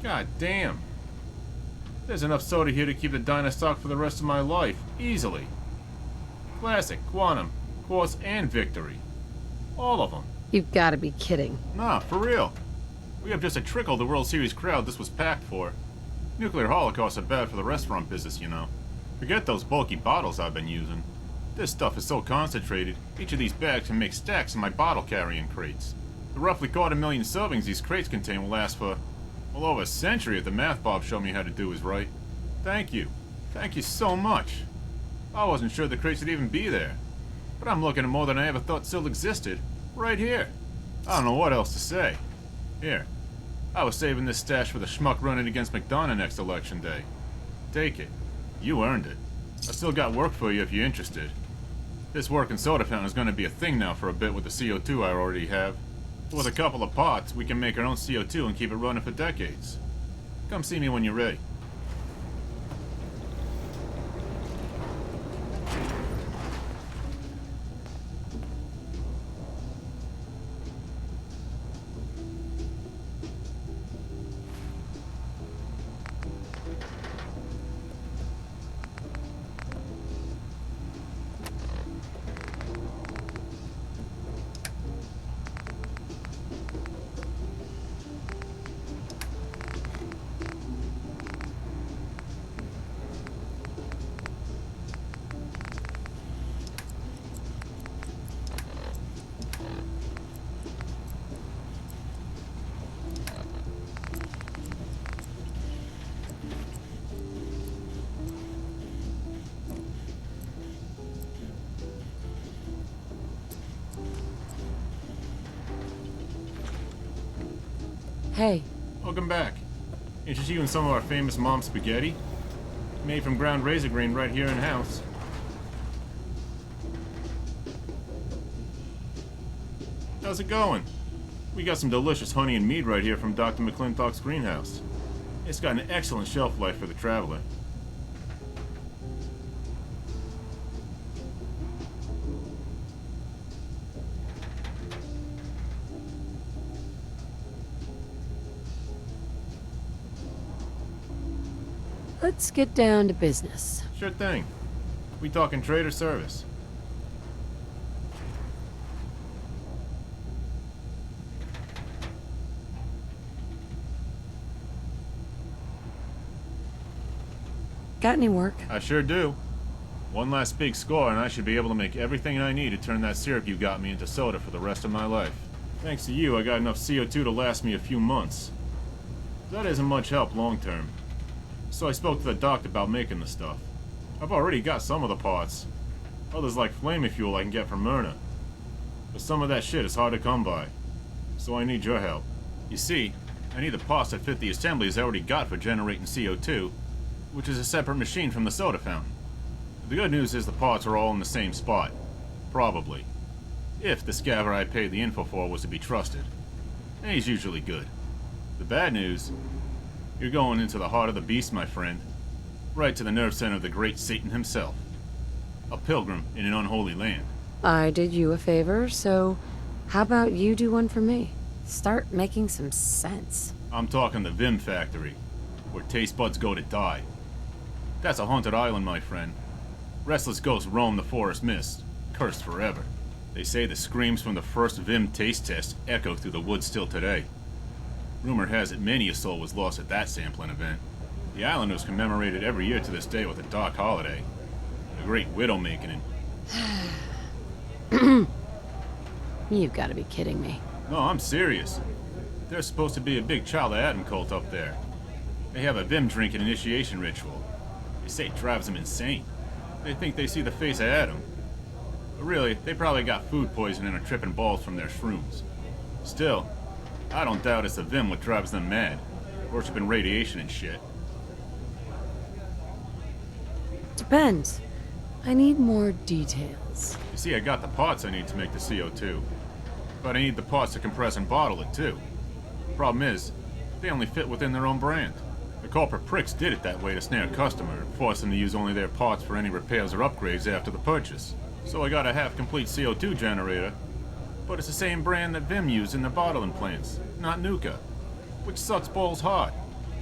God damn. There's enough soda here to keep the diner stocked for the rest of my life. Easily. Classic, Quantum, Quartz, and Victory. All of them. You've got to be kidding. Nah, for real. We have just a trickle of the World Series crowd this was packed for. Nuclear holocausts are bad for the restaurant business, you know. Forget those bulky bottles I've been using. This stuff is so concentrated, each of these bags can make stacks in my bottle-carrying crates. The roughly 250,000 servings these crates contain will last for, well, over a century if the math Bob showed me how to do is right. Thank you. Thank you so much. I wasn't sure the crates would even be there. But I'm looking at more than I ever thought still existed. Right here. I don't know what else to say. Here. I was saving this stash for the schmuck running against McDonough next election day. Take it. You earned it. I still got work for you if you're interested. This working soda fountain is going to be a thing now for a bit with the CO2 I already have. With a couple of pots, we can make our own CO2 and keep it running for decades. Come see me when you're ready. Hey. Welcome back. Interest you in some of our famous mom spaghetti? Made from ground raisin grain right here in-house. How's it going? We got some delicious honey and mead right here from Dr. McClintock's greenhouse. It's got an excellent shelf life for the traveler. Let's get down to business. Sure thing. We talking trade or service? Got any work? I sure do. One last big score and I should be able to make everything I need to turn that syrup you got me into soda for the rest of my life. Thanks to you, I got enough CO2 to last me a few months. That isn't much help long term. So I spoke to the doctor about making the stuff. I've already got some of the parts. Others like flaming fuel I can get from Myrna. But some of that shit is hard to come by. So I need your help. You see, I need the parts that fit the assemblies I already got for generating CO2, which is a separate machine from the soda fountain. The good news is the parts are all in the same spot. Probably. If the scaver I paid the info for was to be trusted. And he's usually good. The bad news... You're going into the heart of the beast, my friend. Right to the nerve center of the great Satan himself. A pilgrim in an unholy land. I did you a favor, so how about you do one for me? Start making some sense. I'm talking the Vim Factory, where taste buds go to die. That's a haunted island, my friend. Restless ghosts roam the forest mist, cursed forever. They say the screams from the first Vim taste test echo through the woods still today. Rumor has it many a soul was lost at that sampling event. The islanders commemorate it every year to this day with a dark holiday. The great widow making it. You've got to be kidding me. No, I'm serious. There's supposed to be a big Child of Adam cult up there. They have a Vim drinking initiation ritual. They say it drives them insane. They think they see the face of Adam. But really, they probably got food poisoning or tripping balls from their shrooms. Still, I don't doubt it's the Vim what drives them mad. Worshipping radiation and shit. Depends. I need more details. You see, I got the parts I need to make the CO2. But I need the parts to compress and bottle it, too. Problem is, they only fit within their own brand. The corporate pricks did it that way to snare a customer and force them to use only their parts for any repairs or upgrades after the purchase. So I got a half-complete CO2 generator, but it's the same brand that Vim used in their bottling plants, not Nuka, which sucks balls hard.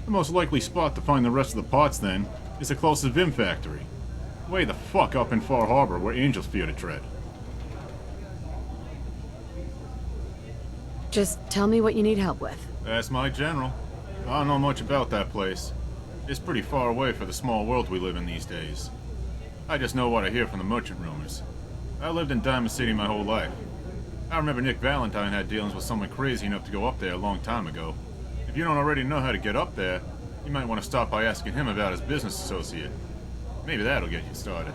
The most likely spot to find the rest of the parts, then, is the closest Vim factory. Way the fuck up in Far Harbor where angels fear to tread. Just tell me what you need help with. That's my general. I don't know much about that place. It's pretty far away for the small world we live in these days. I just know what I hear from the merchant rumors. I lived in Diamond City my whole life. I remember Nick Valentine had dealings with someone crazy enough to go up there a long time ago. If you don't already know how to get up there, you might want to stop by asking him about his business associate. Maybe that'll get you started.